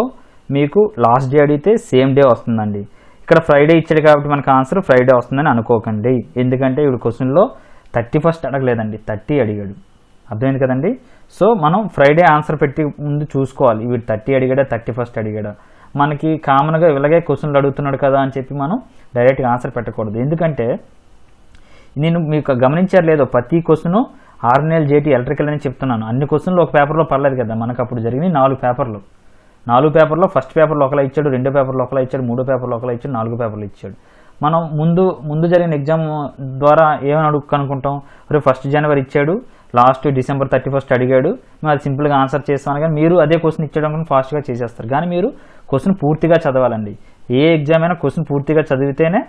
S1: మీకు లాస్ట్ డే అడిగితే సేమ్ డే వస్తుందండి. ఇక్కడ ఫ్రైడే ఇచ్చాడు కాబట్టి మనకు ఆన్సర్ ఫ్రైడే వస్తుందని అనుకోకండి. ఎందుకంటే ఇప్పుడు క్వశ్చన్లో 31st అడగలేదండి, 30 అడిగాడు. అర్థమైంది కదండి. సో మనం ఫ్రైడే ఆన్సర్ పెట్టి ముందు చూసుకోవాలి, వీడు 30 అడిగాడా 31st అడిగాడా. మనకి కామన్గా ఇలాగే క్వశ్చన్లు అడుగుతున్నాడు కదా అని చెప్పి మనం డైరెక్ట్గా ఆన్సర్ పెట్టకూడదు. ఎందుకంటే నేను మీకు గమనించారు లేదో, ప్రతి క్వశ్చను ఆర్ఎన్ఎల్ జేటీ ఎలక్ట్రికల్ అని చెప్తున్నాను. అన్ని క్వశ్చన్లు ఒక పేపర్లో పర్లేదు కదా. మనకు అప్పుడు జరిగినాయి 4 పేపర్లు. 4 పేపర్లో ఫస్ట్ పేపర్లో ఒకలా ఇచ్చాడు, 2 పేపర్లో ఒకలా ఇచ్చాడు, 3 పేపర్లో ఒకలా ఇచ్చాడు, 4 పేపర్లు ఇచ్చాడు. మనం ముందు జరిగిన ఎగ్జామ్ ద్వారా ఏమని కనుక్కుంటాం, 1st January ఇచ్చాడు, లాస్ట్ December 31st అడిగాడు, మేము అది సింపుల్గా ఆన్సర్ చేస్తాను. కానీ మీరు అదే క్వశ్చన్ ఇచ్చాడు అనుకుని ఫాస్ట్గా చేసేస్తారు. కానీ మీరు క్వశ్చన్ పూర్తిగా చదవాలండి. ఏ ఎగ్జామ్ అయినా క్వశ్చన్ పూర్తిగా చదివితేనే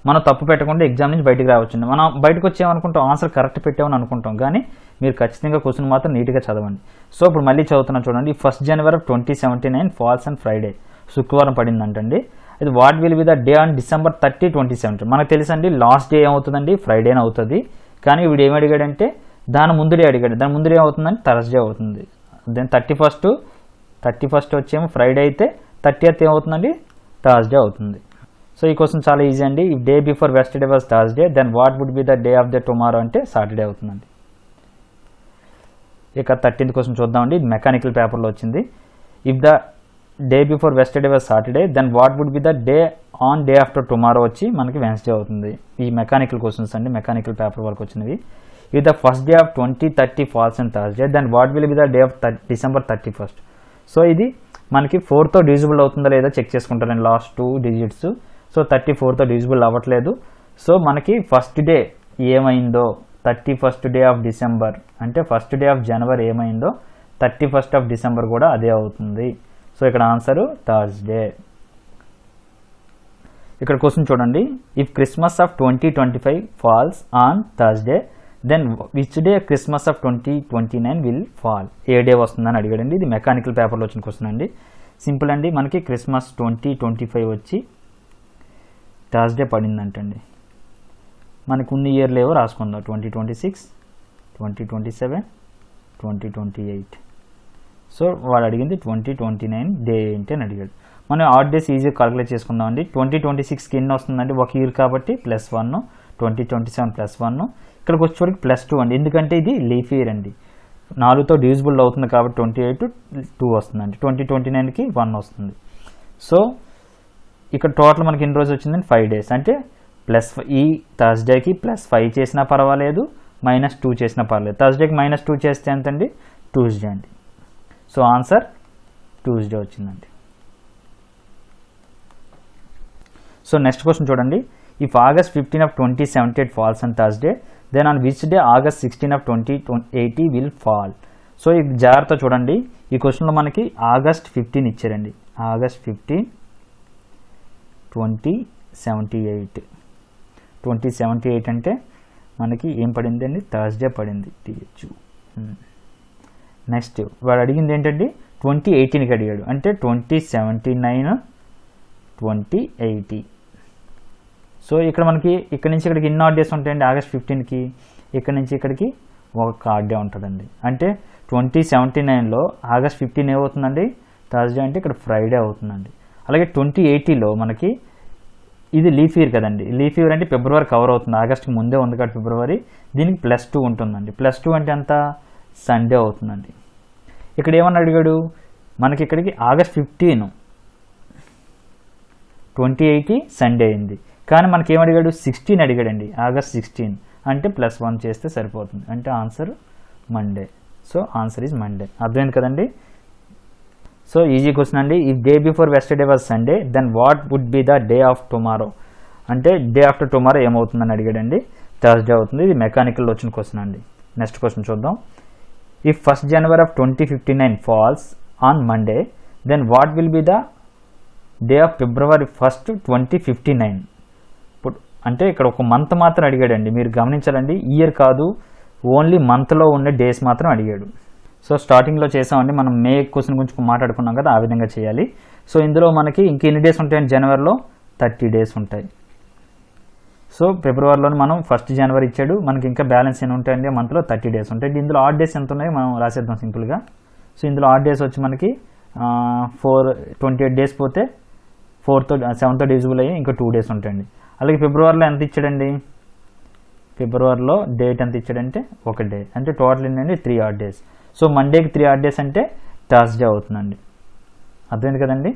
S1: మనం తప్పు పెట్టకుండా ఎగ్జామ్ నుంచి బయటకు రావచ్చండి. మనం బయటకు వచ్చామనుకుంటాం, ఆన్సర్ కరెక్ట్ పెట్టామని అనుకుంటాం. కానీ మీరు ఖచ్చితంగా క్వశ్చన్ మాత్రం నీట్గా చదవండి. సో ఇప్పుడు మళ్ళీ చదువుతున్నాను చూడండి. 1st January of 2079 falls and Friday, శుక్రవారం పడిందంటండి. ఇది what will be the day on December 30, 2070. మనకు తెలుసండి లాస్ట్ డే ఏమవుతుందండి, ఫ్రైడేనే అవుతుంది. కానీ వీడు ఏమి అడిగాడంటే దాని ముందు డే అడిగాడు. దాని ముందు డే అవుతుందంటే థర్స్డే అవుతుంది. దెన్ 31st వచ్చేమో ఫ్రైడే అయితే 30th ఏమవుతుందండి, థర్స్డే అవుతుంది. సో ఈ క్వశ్చన్ చాలా ఈజీ అండి. If day before yesterday was Thursday, then what would be the day of the tomorrow అంటే సాటర్డే అవుతుందండి. ఇక 13th క్వశ్చన్ చూద్దామండి. ఇది మెకానికల్ పేపర్లో వచ్చింది. If the day before yesterday was Saturday, then what would be the day on day after tomorrow వచ్చి మనకి వెన్స్డే అవుతుంది. ఈ మెకానికల్ క్వశ్చన్స్ అండి, మెకానికల్ పేపర్ వరకు వచ్చినవి. If the first day of 2030 falls and Thursday, then what will be the day of December 31st. So ఇది మనకి 4తో డివిజిబుల్ అవుతుందా లేదా చెక్ చేసుకుంటారండి, లాస్ట్ 2 digits. సో 34తో డివిజిబుల్ అవ్వట్లేదు. సో మనకి ఫస్ట్ డే ఏమైందో 31st డే ఆఫ్ డిసెంబర్ అంటే ఫస్ట్ డే ఆఫ్ జనవరి ఏమైందో 31st ఆఫ్ డిసెంబర్ కూడా అదే అవుతుంది. సో ఇక్కడ ఆన్సరు థర్స్డే. ఇక్కడ క్వశ్చన్ చూడండి. If Christmas of 2025 falls on Thursday, then which day Christmas of 2029 will fall. ఏ డే వస్తుందని అడిగాడండి. ఇది మెకానికల్ పేపర్లో వచ్చిన క్వశ్చన్ అండి. సింపుల్ అండి. మనకి క్రిస్మస్ 2025 వచ్చి థర్స్డే పడిందంటండి. మనకు ఉన్న ఇయర్లు ఏవో రాసుకుందాం, 2026, 2027, 2028. సో వాడు అడిగింది 2029 డే ఏంటి అని అడిగాడు. మనం ఆడ్ డేస్ ఈజీగా క్యాలిక్యులేట్ చేసుకుందాం అండి. 2026కి ఎన్ని వస్తుందండి, ఒక ఇయర్ కాబట్టి +1, 2027 +1, ఇక్కడికి వచ్చేవరకు +2 అండి. ఎందుకంటే ఇది లీఫ్ ఇయర్ అండి, 4తో డివిజిబుల్ అవుతుంది కాబట్టి 28 2 వస్తుందండి. 2029కి 1 వస్తుంది. సో ఇక్కడ టోటల్ మనకి ఎన్ని రోజులు వచ్చిందండి, 5 days. అంటే ఈ థర్స్డేకి +5 చేసినా పర్వాలేదు, -2 చేసినా పర్వాలేదు. థర్స్డేకి -2 చేస్తే ఎంతండి, ట్యూస్డే అండి. సో ఆన్సర్ ట్యూస్డే వచ్చిందండి. సో నెక్స్ట్ క్వశ్చన్ చూడండి. If August 15 of 2078 falls on Thursday, then on which day August 16 of 2080 will fall. So ఈ జాగ్రత్త చూడండి. ఈ క్వశ్చన్లో మనకి August 15 ఇచ్చారండి. August 15, 2078 అంటే మనకి ఏం పడింది అండి, థర్స్డే పడింది. నెక్స్ట్ వాడు అడిగింది ఏంటండి, 2018కి అడిగాడు. అంటే 2079, 2080. సో ఇక్కడ మనకి ఇక్కడ నుంచి ఇక్కడికి ఎన్ని ఆడ్ డేస్ ఉంటాయండి, August 15కి ఇక్కడ నుంచి ఇక్కడికి ఒక ఆడ్ డే ఉంటుందండి. అంటే 2079లో ఆగస్ట్ 15 ఏమవుతుందండి, థర్స్డే అంటే ఇక్కడ ఫ్రైడే అవుతుందండి. అలాగే 2080లో మనకి ఇది లీఫ్ ఇయర్ కదండి. లీఫ్ ఇయర్ అంటే ఫిబ్రవరి కవర్ అవుతుంది, ఆగస్ట్కి ముందే ఉంది కాబట్టి ఫిబ్రవరి, దీనికి +2 ఉంటుందండి. +2 అంటే ఎంత, సండే అవుతుందండి. ఇక్కడ ఏమన్నా అడిగాడు మనకి, ఇక్కడికి ఆగస్ట్ 15 2080 సండే అయింది, కానీ మనకి ఏం అడిగాడు 16 అడిగాడండి, ఆగస్ట్ 16 అంటే +1 చేస్తే సరిపోతుంది, అంటే answer Monday. So answer is Monday. అర్థమైంది కదండి. సో ఈజీ క్వశ్చన్ అండి. If day before yesterday was Sunday then what would be the day of tomorrow, అంటే డే ఆఫ్టర్ టుమారో ఏమవుతుందని అడిగాడండి, థర్స్డే అవుతుంది. ఇది మెకానికల్ వచ్చిన క్వశ్చన్ అండి. నెక్స్ట్ క్వశ్చన్ చూద్దాం. If 1st January of 2059 falls on Monday then what will be the day of February 1st 2059. ఇప్పుడు అంటే ఇక్కడ ఒక మంత్ మాత్రం అడిగాడండి, మీరు గమనించాలండి, ఇయర్ కాదు, ఓన్లీ మంత్లో ఉండే డేస్ మాత్రం అడిగాడు. సో స్టార్టింగ్లో చేసామండి, మనం మే క్వశ్చన్ గురించి మాట్లాడుకున్నాం కదా, ఆ విధంగా చేయాలి. సో ఇందులో మనకి ఇంకెన్ని డేస్ ఉంటాయండి, జనవరిలో 30 డేస్ ఉంటాయి. సో ఫిబ్రవరిలో మనం 1st January ఇచ్చాడు, మనకి ఇంకా బ్యాలెన్స్ ఎన్ని ఉంటాయండి, మంత్లో 30 డేస్ ఉంటాయి. ఇందులో ఆడ్ డేస్ ఎంత ఉన్నాయో మనం రాసేద్దాం సింపుల్గా. సో ఇందులో ఆడ్ డేస్ వచ్చి మనకి 28 డేస్ పోతే 7తో డివిజిబుల్ అయ్యి ఇంకా 2 డేస్ ఉంటాయండి. అలాగే ఫిబ్రవరిలో ఎంత ఇచ్చాడండి, ఫిబ్రవరిలో డేట్ ఎంత ఇచ్చాడంటే 1 డే, అంటే టోటల్ ఏంటంటే 3 ఆడ్ డేస్. సో మండేకి 3 ఆడ్ డేస్ అంటే థర్స్డే అవుతుందండి. అర్థమైంది కదండి.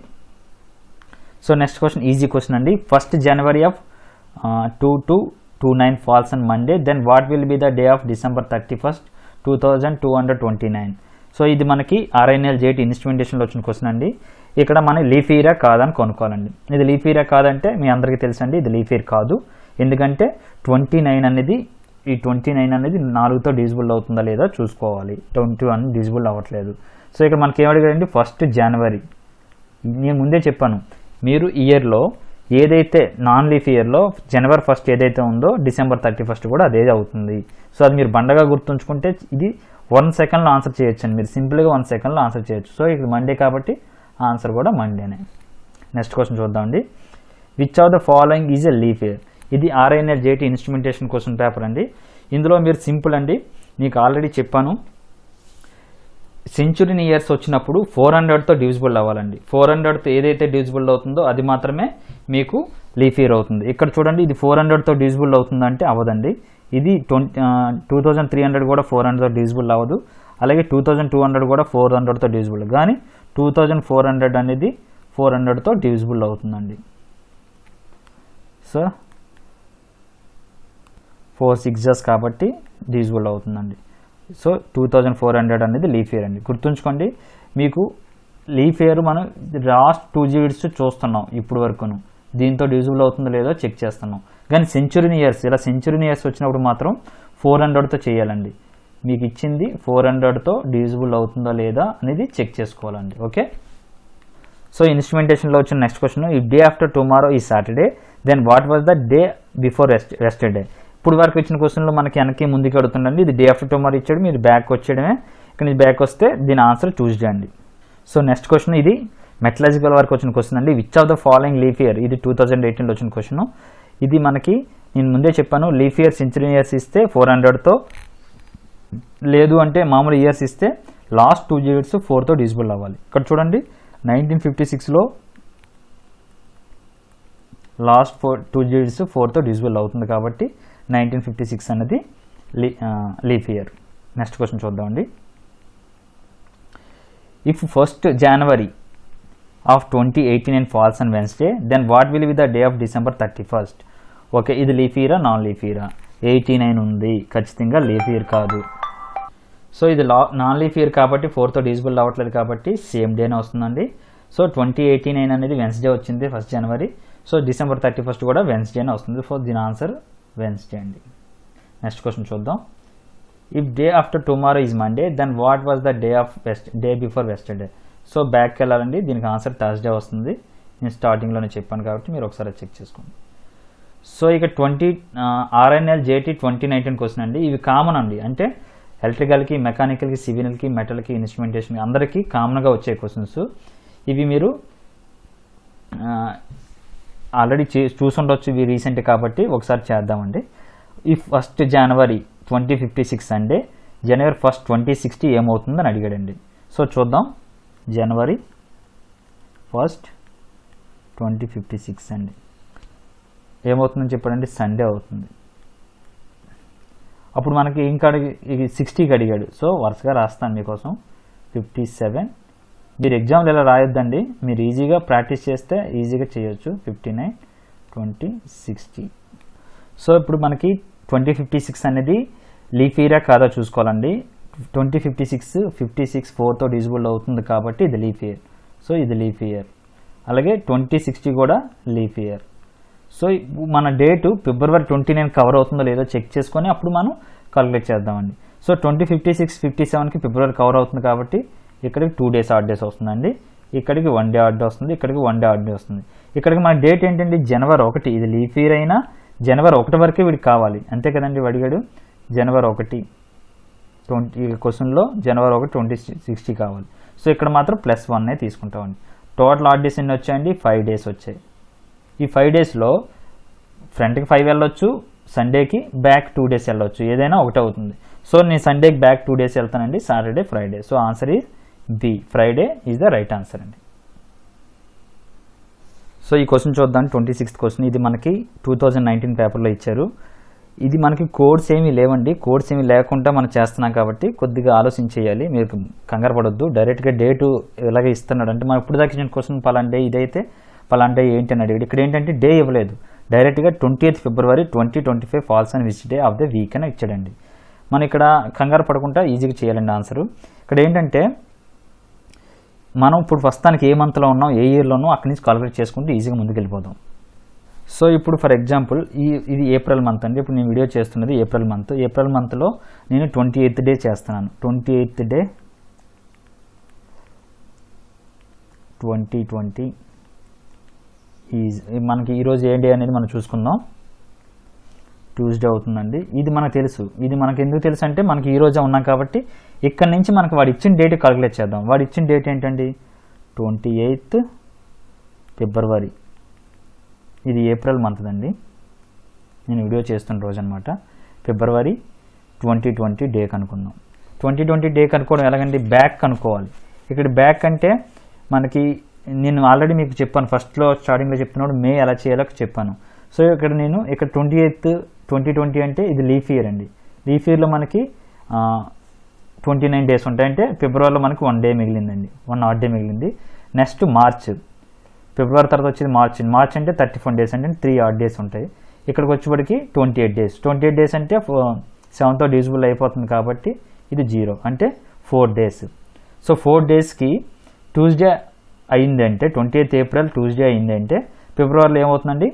S1: So next question easy question అండి. 1st January of 2229 falls on Monday then what will be the day of December 31st 2229. So ఇది మనకి RINL-JT ఇన్స్ట్రుమెంటేషన్లో వచ్చిన క్వశ్చన్ అండి. ఇక్కడ మన లీఫ్ ఇయరా కాదని కొనుక్కోవాలండి. ఇది లీఫ్ ఇయరా కాదంటే మీ అందరికీ తెలుసండి, ఇది లీఫ్ ఇయర్ కాదు. ఎందుకంటే 29 అనేది, ఈ 29 అనేది 4తో డివిజిబుల్ అవుతుందా లేదా చూసుకోవాలి. 21 డివిజిబుల్ అవ్వట్లేదు. సో ఇక్కడ మనకి ఏమడిగారండి, 1st January. నేను ముందే చెప్పాను, మీరు ఇయర్లో ఏదైతే నాన్ లీఫ్ ఇయర్లో January 1st ఏదైతే ఉందో December 31st కూడా అదే అవుతుంది. సో అది మీరు బండగా గుర్తుంచుకుంటే ఇది 1 సెకండ్లో ఆన్సర్ చేయొచ్చండి, మీరు సింపుల్గా 1 సెకండ్లో ఆన్సర్ చేయొచ్చు. సో ఇక్కడ మండే కాబట్టి ఆన్సర్ కూడా మండేనే. నెక్స్ట్ క్వశ్చన్ చూద్దామండి. Which of the following is a leap year. ఇది RINL-JT ఇన్స్ట్రుమెంటేషన్ క్వశ్చన్ పేపర్ అండి. ఇందులో మీరు సింపుల్ అండి, మీకు ఆల్రెడీ చెప్పాను, సెంచురీన్ ఇయర్స్ వచ్చినప్పుడు 400తో డివిజిబుల్ అవ్వాలండి. 400తో ఏదైతే డివిజిబుల్ అవుతుందో అది మాత్రమే మీకు లీఫ్ ఇయర్ అవుతుంది. ఇక్కడ చూడండి, ఇది 400తో డివిజిబుల్ అవుతుందంటే అవ్వదండి. ఇది 2300 కూడా 400తో డివిజిబుల్ అవ్వదు. అలాగే 2200 కూడా 400తో డివిజిబుల్, కానీ 2400 అనేది 400తో డివిజిబుల్ అవుతుందండి. సో 4 6s కాబట్టి డివిజిబుల్ అవుతుందండి. సో 2400 అనేది లీఫ్ ఇయర్ అండి. గుర్తుంచుకోండి, మీకు లీఫ్ ఇయర్ మనం లాస్ట్ 2 digits చూస్తున్నాం ఇప్పుడు వరకును, దీంతో డివిజిబుల్ అవుతుందో లేదో చెక్ చేస్తున్నాం. కానీ సెంచురీన్ ఇయర్స్, ఇలా సెంచురీన్ ఇయర్స్ వచ్చినప్పుడు మాత్రం 400తో చేయాలండి. మీకు ఇచ్చింది 400తో డివిజిబుల్ అవుతుందో లేదా అనేది చెక్ చేసుకోవాలండి. ఓకే. సో ఇన్స్ట్రుమెంటేషన్లో వచ్చిన నెక్స్ట్ క్వశ్చన్, ఈ day after tomorrow is Saturday then what was the day before yesterday. ఇప్పుడు వరకు వచ్చిన క్వశ్చన్లో మనకి వెనక్కి ముందుకు అడుగుతుందండి. ఇది డే ఆఫ్టర్ టుమారో ఇచ్చాడు, మీరు బ్యాక్ వచ్చేయడమే. ఇక్కడ నుంచి బ్యాక్ వస్తే దీని ఆన్సర్ ట్యూస్డే అండి. సో నెక్స్ట్ క్వశ్చన్, ఇది మెటలాజికల్ వరకు వచ్చిన క్వశ్చన్ అండి. Which of the following leap year, ఇది 2018లో వచ్చిన క్వశ్చన్. ఇది మనకి నేను ముందే చెప్పాను, లీఫ్ ఇయర్ సెంచురీ ఇయర్స్ ఇస్తే 400తో, లేదు అంటే మామూలు ఇయర్స్ ఇస్తే లాస్ట్ 2 digits 4తో డివిజిబుల్ అవ్వాలి. ఇక్కడ చూడండి, 1956లో లాస్ట్ 2 digits 4తో డివిజిబుల్ అవుతుంది కాబట్టి 1956 అనేది లీఫ్ ఇయర్. నెక్స్ట్ క్వశ్చన్ చూద్దామండి. If 1st January of 2089 falls on Wednesday then what will be the day of December 31st. Okay, ఇది లీఫ్ ఇయరా నాన్ లీఫ్ ఇయరా? 89 ఉంది, ఖచ్చితంగా లీఫ్ ఇయర్ కాదు. సో ఇది నాన్ లీఫ్ ఇయర్ కాబట్టి 4తో డివిజిబుల్ అవ్వట్లేదు కాబట్టి సేమ్ డేనే వస్తుందండి. సో 2089 అనేది వెన్స్డే వచ్చింది 1st January. So December 31st కూడా వెన్స్డేనే వస్తుంది. సో దీని ఆన్సర్ వెన్స్డే అండి. నెక్స్ట్ క్వశ్చన్ చూద్దాం. If day after tomorrow is Monday then what was the day before yesterday. So బ్యాక్కి వెళ్ళాలండి, దీనికి ఆన్సర్ థర్స్డే వస్తుంది. నేను స్టార్టింగ్లోనే చెప్పాను కాబట్టి మీరు ఒకసారి చెక్ చేసుకోండి. సో ఇక RINL-JT 2019 క్వశ్చన్ అండి. ఇవి కామన్ అండి, అంటే ఎలక్ట్రికల్కి, మెకానికల్కి, సివిల్కి, మెటల్కి, ఇన్స్ట్రుమెంటేషన్ అందరికీ కామన్గా వచ్చే క్వశ్చన్స్. ఇవి మీరు ఆల్రెడీ చూసుండొచ్చు, ఇవి రీసెంట్ కాబట్టి ఒకసారి చేద్దామండి. ఈ 1st January 2056 సండే జనవరి 1 2060 ఏమవుతుందని అడిగాడండి. సో చూద్దాం. జనవరి 1 2056 అండి ఏమవుతుందని చెప్పాడండి, సండే అవుతుంది. అప్పుడు మనకి ఇంకా 60కి అడిగాడు. సో వరుసగా రాస్తాను మీకోసం. 57. మీరు ఎగ్జామ్లు ఇలా రాయొద్దండి, మీరు ఈజీగా ప్రాక్టీస్ చేస్తే ఈజీగా చేయొచ్చు. 59 20 60. సో ఇప్పుడు మనకి 2056 అనేది లీఫ్ ఇయరా కాదా చూసుకోవాలండి. 2056 56 4తో డివిజిబుల్ అవుతుంది కాబట్టి ఇది లీఫ్ ఇయర్. సో ఇది లీఫ్ ఇయర్. అలాగే 2060 కూడా లీఫ్ ఇయర్. సో మన డేటు ఫిబ్రవరి 29 కవర్ అవుతుందో లేదో చెక్ చేసుకొని అప్పుడు మనం కాలిక్యులేట్ చేద్దామండి. సో 2056 57కి ఫిబ్రవరి కవర్ అవుతుంది కాబట్టి ఇక్కడికి 2 డేస్ ఆడ్ డేస్ వస్తుందండి. ఇక్కడికి 1 డే ఆడ్ డే వస్తుంది. ఇక్కడికి 1 డే ఆడ్ డే వస్తుంది. ఇక్కడికి మన డేట్ ఏంటండి, జనవరి 1. ఇది లీఫ్ ఇయర్ అయినా జనవరి 1 వరకే వీడికి కావాలి, అంతే కదండి. అడిగాడు జనవరి 1 ఈ క్వశ్చన్లో జనవరి 1 2060 కావాలి. సో ఇక్కడ మాత్రం +1 తీసుకుంటామండి. టోటల్ ఆడ్ డేస్ ఎన్ని వచ్చాయండి, 5 డేస్ వచ్చాయి. ఈ 5 డేస్లో ఫ్రంట్కి 5 వెళ్ళొచ్చు, సండేకి బ్యాక్ 2 డేస్ వెళ్ళొచ్చు, ఏదైనా ఒకటే అవుతుంది. సో నేను సండేకి బ్యాక్ 2 డేస్ వెళ్తానండి, Saturday Friday. So answer is B, Friday is the right answer అండి. సో ఈ క్వశ్చన్ చూద్దాం. 26th question. ఇది మనకి 2019 పేపర్లో ఇచ్చారు. ఇది మనకి కోడ్స్ ఏమీ లేవండి. కోడ్స్ ఏమీ లేకుండా మనం చేస్తున్నాం కాబట్టి కొద్దిగా ఆలోచించేయాలి. మీరు కంగారు పడొద్దు. డైరెక్ట్గా డేటు ఎలాగ ఇస్తున్నాడు అంటే మనం ఇప్పుడు దాకా ఇచ్చిన క్వశ్చన్ పలానా డే ఇదైతే పలానా డే ఏంటి అని అడిగాడు. ఇక్కడ ఏంటంటే డే ఇవ్వలేదు, డైరెక్ట్గా 20th February 2025 falls and which day of the week అని ఇచ్చాడండి. మనం ఇక్కడ కంగారు పడకుండా ఈజీగా చేయాలండి ఆన్సరు. ఇక్కడ ఏంటంటే మనం ఇప్పుడు ప్రస్తుతానికి ఏ మంత్లో ఉన్నాం, ఏ ఇయర్లో అక్కడి నుంచి కాలిక్యులేట్ చేసుకుంటూ ఈజీగా ముందుకు వెళ్ళిపోదాం. సో ఇప్పుడు ఫర్ ఎగ్జాంపుల్ ఇది ఏప్రిల్ మంత్ అండి. ఇప్పుడు నేను వీడియో చేస్తున్నది ఏప్రిల్ మంత్. ఏప్రిల్ మంత్లో నేను 28th డే చేస్తున్నాను. 28th డే 2020 ఈజ్ మనకి ఈరోజు ఏ డే అనేది మనం చూసుకుందాం. ట్యూస్డే అవుతుందండి. ఇది మనకు తెలుసు. ఇది మనకు ఎందుకు తెలుసు అంటే మనకి ఈ రోజే ఉన్నాం కాబట్టి ఇక్కడ నుంచి మనకు వాడు ఇచ్చిన డేట్ కాలిక్యులేట్ చేద్దాం. వాడు ఇచ్చిన డేట్ ఏంటండి, 28th February. ఇది ఏప్రిల్ మంత్ అండి, నేను వీడియో చేస్తున్న రోజు అనమాట. ఫిబ్రవరి 2020 డే కనుక్కుందాం. 2020 డే కనుక్కోవడం ఎలాగండి, బ్యాక్ కనుక్కోవాలి. ఇక్కడ బ్యాక్ అంటే మనకి నేను ఆల్రెడీ మీకు చెప్పాను, ఫస్ట్లో స్టార్టింగ్లో చెప్తున్నాడు మే ఎలా చేయాలో చెప్పాను. సో ఇక్కడ 28th 2020 అంటే ఇది లీఫ్ ఇయర్ అండి. లీఫ్ ఇయర్లో మనకి 29 డేస్ ఉంటాయి. అంటే ఫిబ్రవరిలో మనకి 1 డే మిగిలిందండి, 1 ఆడ్ డే మిగిలింది. నెక్స్ట్ మార్చ్, ఫిబ్రవరి తర్వాత వచ్చేది మార్చ్ అంటే 31 డేస్ అంటే 3 ఆడ్ డేస్ ఉంటాయి. ఇక్కడికి వచ్చేప్పటికి 28 డేస్. 28 డేస్ అంటే 7తో డివిజిబుల్ అయిపోతుంది కాబట్టి ఇది 0 అంటే 4 డేస్. సో 4 డేస్కి ట్యూస్డే అయిందంటే 28th April ట్యూస్డే అయిందంటే ఫిబ్రవరిలో ఏమవుతుందండి,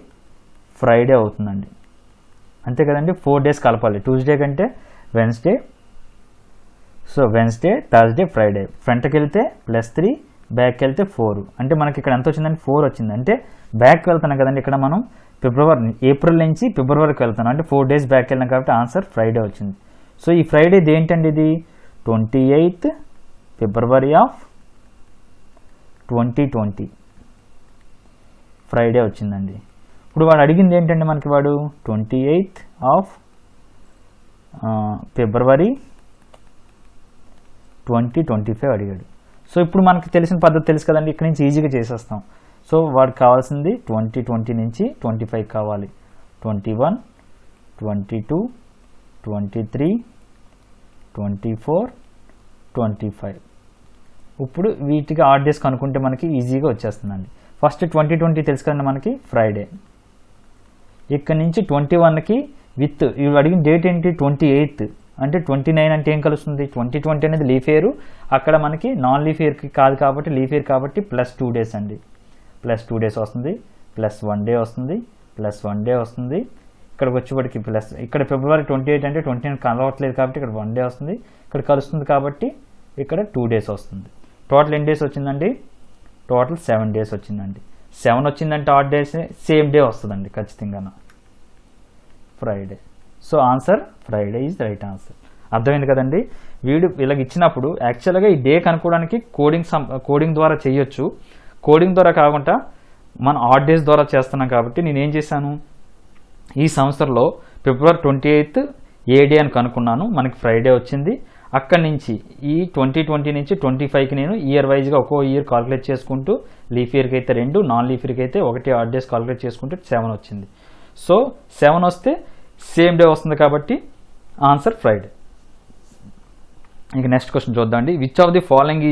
S1: ఫ్రైడే అవుతుందండి, అంతే కదండి. 4 డేస్ కలపాలి. ట్యూస్డే కంటే Wednesday, so Wednesday Thursday Friday. ఫ్రంట్కి వెళ్తే +3, బ్యాక్ వెళ్తే 4. అంటే మనకి ఇక్కడ ఎంత వచ్చిందండి, 4 వచ్చింది. అంటే బ్యాక్ వెళ్తున్నాం కదండి. ఇక్కడ మనం ఏప్రిల్ నుంచి ఫిబ్రవరికి వెళ్తున్నాం అంటే 4 డేస్ బ్యాక్ వెళ్ళినాం కాబట్టి ఆన్సర్ ఫ్రైడే వచ్చింది. సో ఈ ఫ్రైడే ఏంటండి, ఇది 28th February ఆఫ్ 2020 ఫ్రైడే వచ్చిందండి. ఇప్పుడు వాడు అడిగింది ఏంటంటే మనకి వాడు 28th February 2025 అడిగాడు. సో ఇప్పుడు మనకి తెలిసిన పద్ధతి తెలుసు కదండి, ఇక్కడ నుంచి ఈజీగా చేసేస్తాం. సో వాడికి కావాల్సింది 2020 నుంచి 25 కావాలి. 21 22 23 24 25. ఇప్పుడు వీటికి ఆడ్ డేస్ కనుక్కుంటే మనకి ఈజీగా వచ్చేస్తుందండి. ఫస్ట్ 2020 తెలుసు కదండి మనకి ఫ్రైడే. ఇక్కడ నుంచి 21కి విత్ ఇవి అడిగిన డేట్ ఏంటి, 28th అంటే 29 అంటే ఏం కలుస్తుంది, 2020 అనేది లీఫ్ ఇయర్. అక్కడ మనకి నాన్ లీఫ్ ఇయర్కి కాదు కాబట్టి లీఫ్ ఇయర్ కాబట్టి +2 డేస్ అండి. +2 డేస్ వస్తుంది, +1 డే వస్తుంది, +1 డే వస్తుంది. ఇక్కడికి వచ్చేప్పటికి ఇక్కడ ఫిబ్రవరి 28 అంటే 29 కలవట్లేదు కాబట్టి ఇక్కడ 1 డే వస్తుంది. ఇక్కడ కలుస్తుంది కాబట్టి ఇక్కడ 2 డేస్ వస్తుంది. టోటల్ ఎన్ని డేస్ వచ్చిందండి, టోటల్ 7 డేస్ వచ్చిందండి. 7 వచ్చిందంటే ఆడ్ డేస్ సేమ్ డే వస్తుందండి ఖచ్చితంగా, Friday. So answer Friday is right answer. అర్థమైంది కదండి. వీడు ఇలాగ ఇచ్చినప్పుడు యాక్చువల్గా ఈ డే కనుక్కోవడానికి కోడింగ్ ద్వారా చేయొచ్చు. కోడింగ్ ద్వారా కాకుండా మనం ఆడ్ డేస్ ద్వారా చేస్తున్నాం కాబట్టి నేనేం చేశాను, ఈ సంవత్సరంలో ఫిబ్రవరి 28th ఏ డే అని కనుక్కున్నాను, మనకి ఫ్రైడే వచ్చింది. అక్కడి నుంచి ఈ 2020 నుంచి 25కి నేను ఇయర్ వైజ్గా ఒక్కో ఇయర్ కాలిక్యులేట్ చేసుకుంటూ లీఫ్ ఇయర్కి అయితే 2, నాన్ లీఫ్ ఇయర్కి అయితే 1 ఆడ్ డేస్ కాలిక్యులేట్ చేసుకుంటే 7 వచ్చింది. సో 7 వస్తే సేమ్ డే వస్తుంది కాబట్టి ఆన్సర్ ఫ్రైడే. ఇక నెక్స్ట్ క్వశ్చన్ చూద్దామండి. Which of the following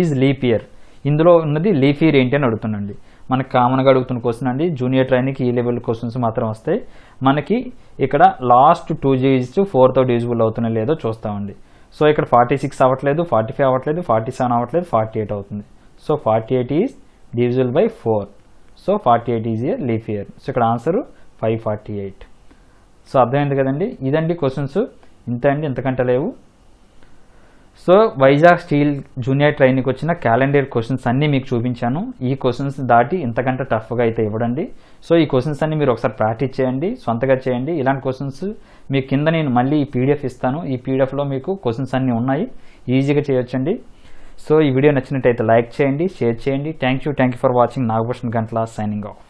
S1: is leap year? ఇందులో ఉన్నది లీఫ్ ఇయర్ ఏంటి అని అడుగుతున్నాండి. మనకు కామన్గా అడుగుతున్న క్వశ్చన్ అండి. జూనియర్ ట్రైనింగ్కి ఈ లెవెల్ క్వశ్చన్స్ మాత్రం వస్తాయి. మనకి ఇక్కడ లాస్ట్ 2 digits 4తో డివిజిబుల్ అవుతున్నాయి లేదో చూస్తామండి. సో ఇక్కడ 46 అవ్వట్లేదు, 45 అవ్వట్లేదు, 47 అవ్వట్లేదు, 48 అవుతుంది. So 48 is divisible by 4. So 48 is year leap year. So ఇక్కడ ఆన్సర్ 548. సో అర్థమైంది కదండి. ఇదండి క్వశ్చన్స్. ఇంత అండి, ఇంతకంటే లేవు. సో వైజాగ్ స్టీల్ జూనియర్ ట్రైనింగ్కి వచ్చిన క్యాలెండర్ క్వశ్చన్స్ అన్నీ మీకు చూపించాను. ఈ క్వశ్చన్స్ దాటి ఇంతకంటే టఫ్గా అయితే ఇవ్వడండి. సో ఈ క్వశ్చన్స్ అన్నీ మీరు ఒకసారి ప్రాక్టీస్ చేయండి, సొంతగా చేయండి. ఇలాంటి క్వశ్చన్స్ మీకు కింద నేను మళ్ళీ ఈ పీడిఎఫ్ ఇస్తాను. ఈ పీడిఎఫ్లో మీకు క్వశ్చన్స్ అన్నీ ఉన్నాయి, ఈజీగా చేయొచ్చండి. సో ఈ వీడియో నచ్చినట్టయితే లైక్ చేయండి, షేర్ చేయండి. Thank you for watching. Nagabhushan Gantla signing off.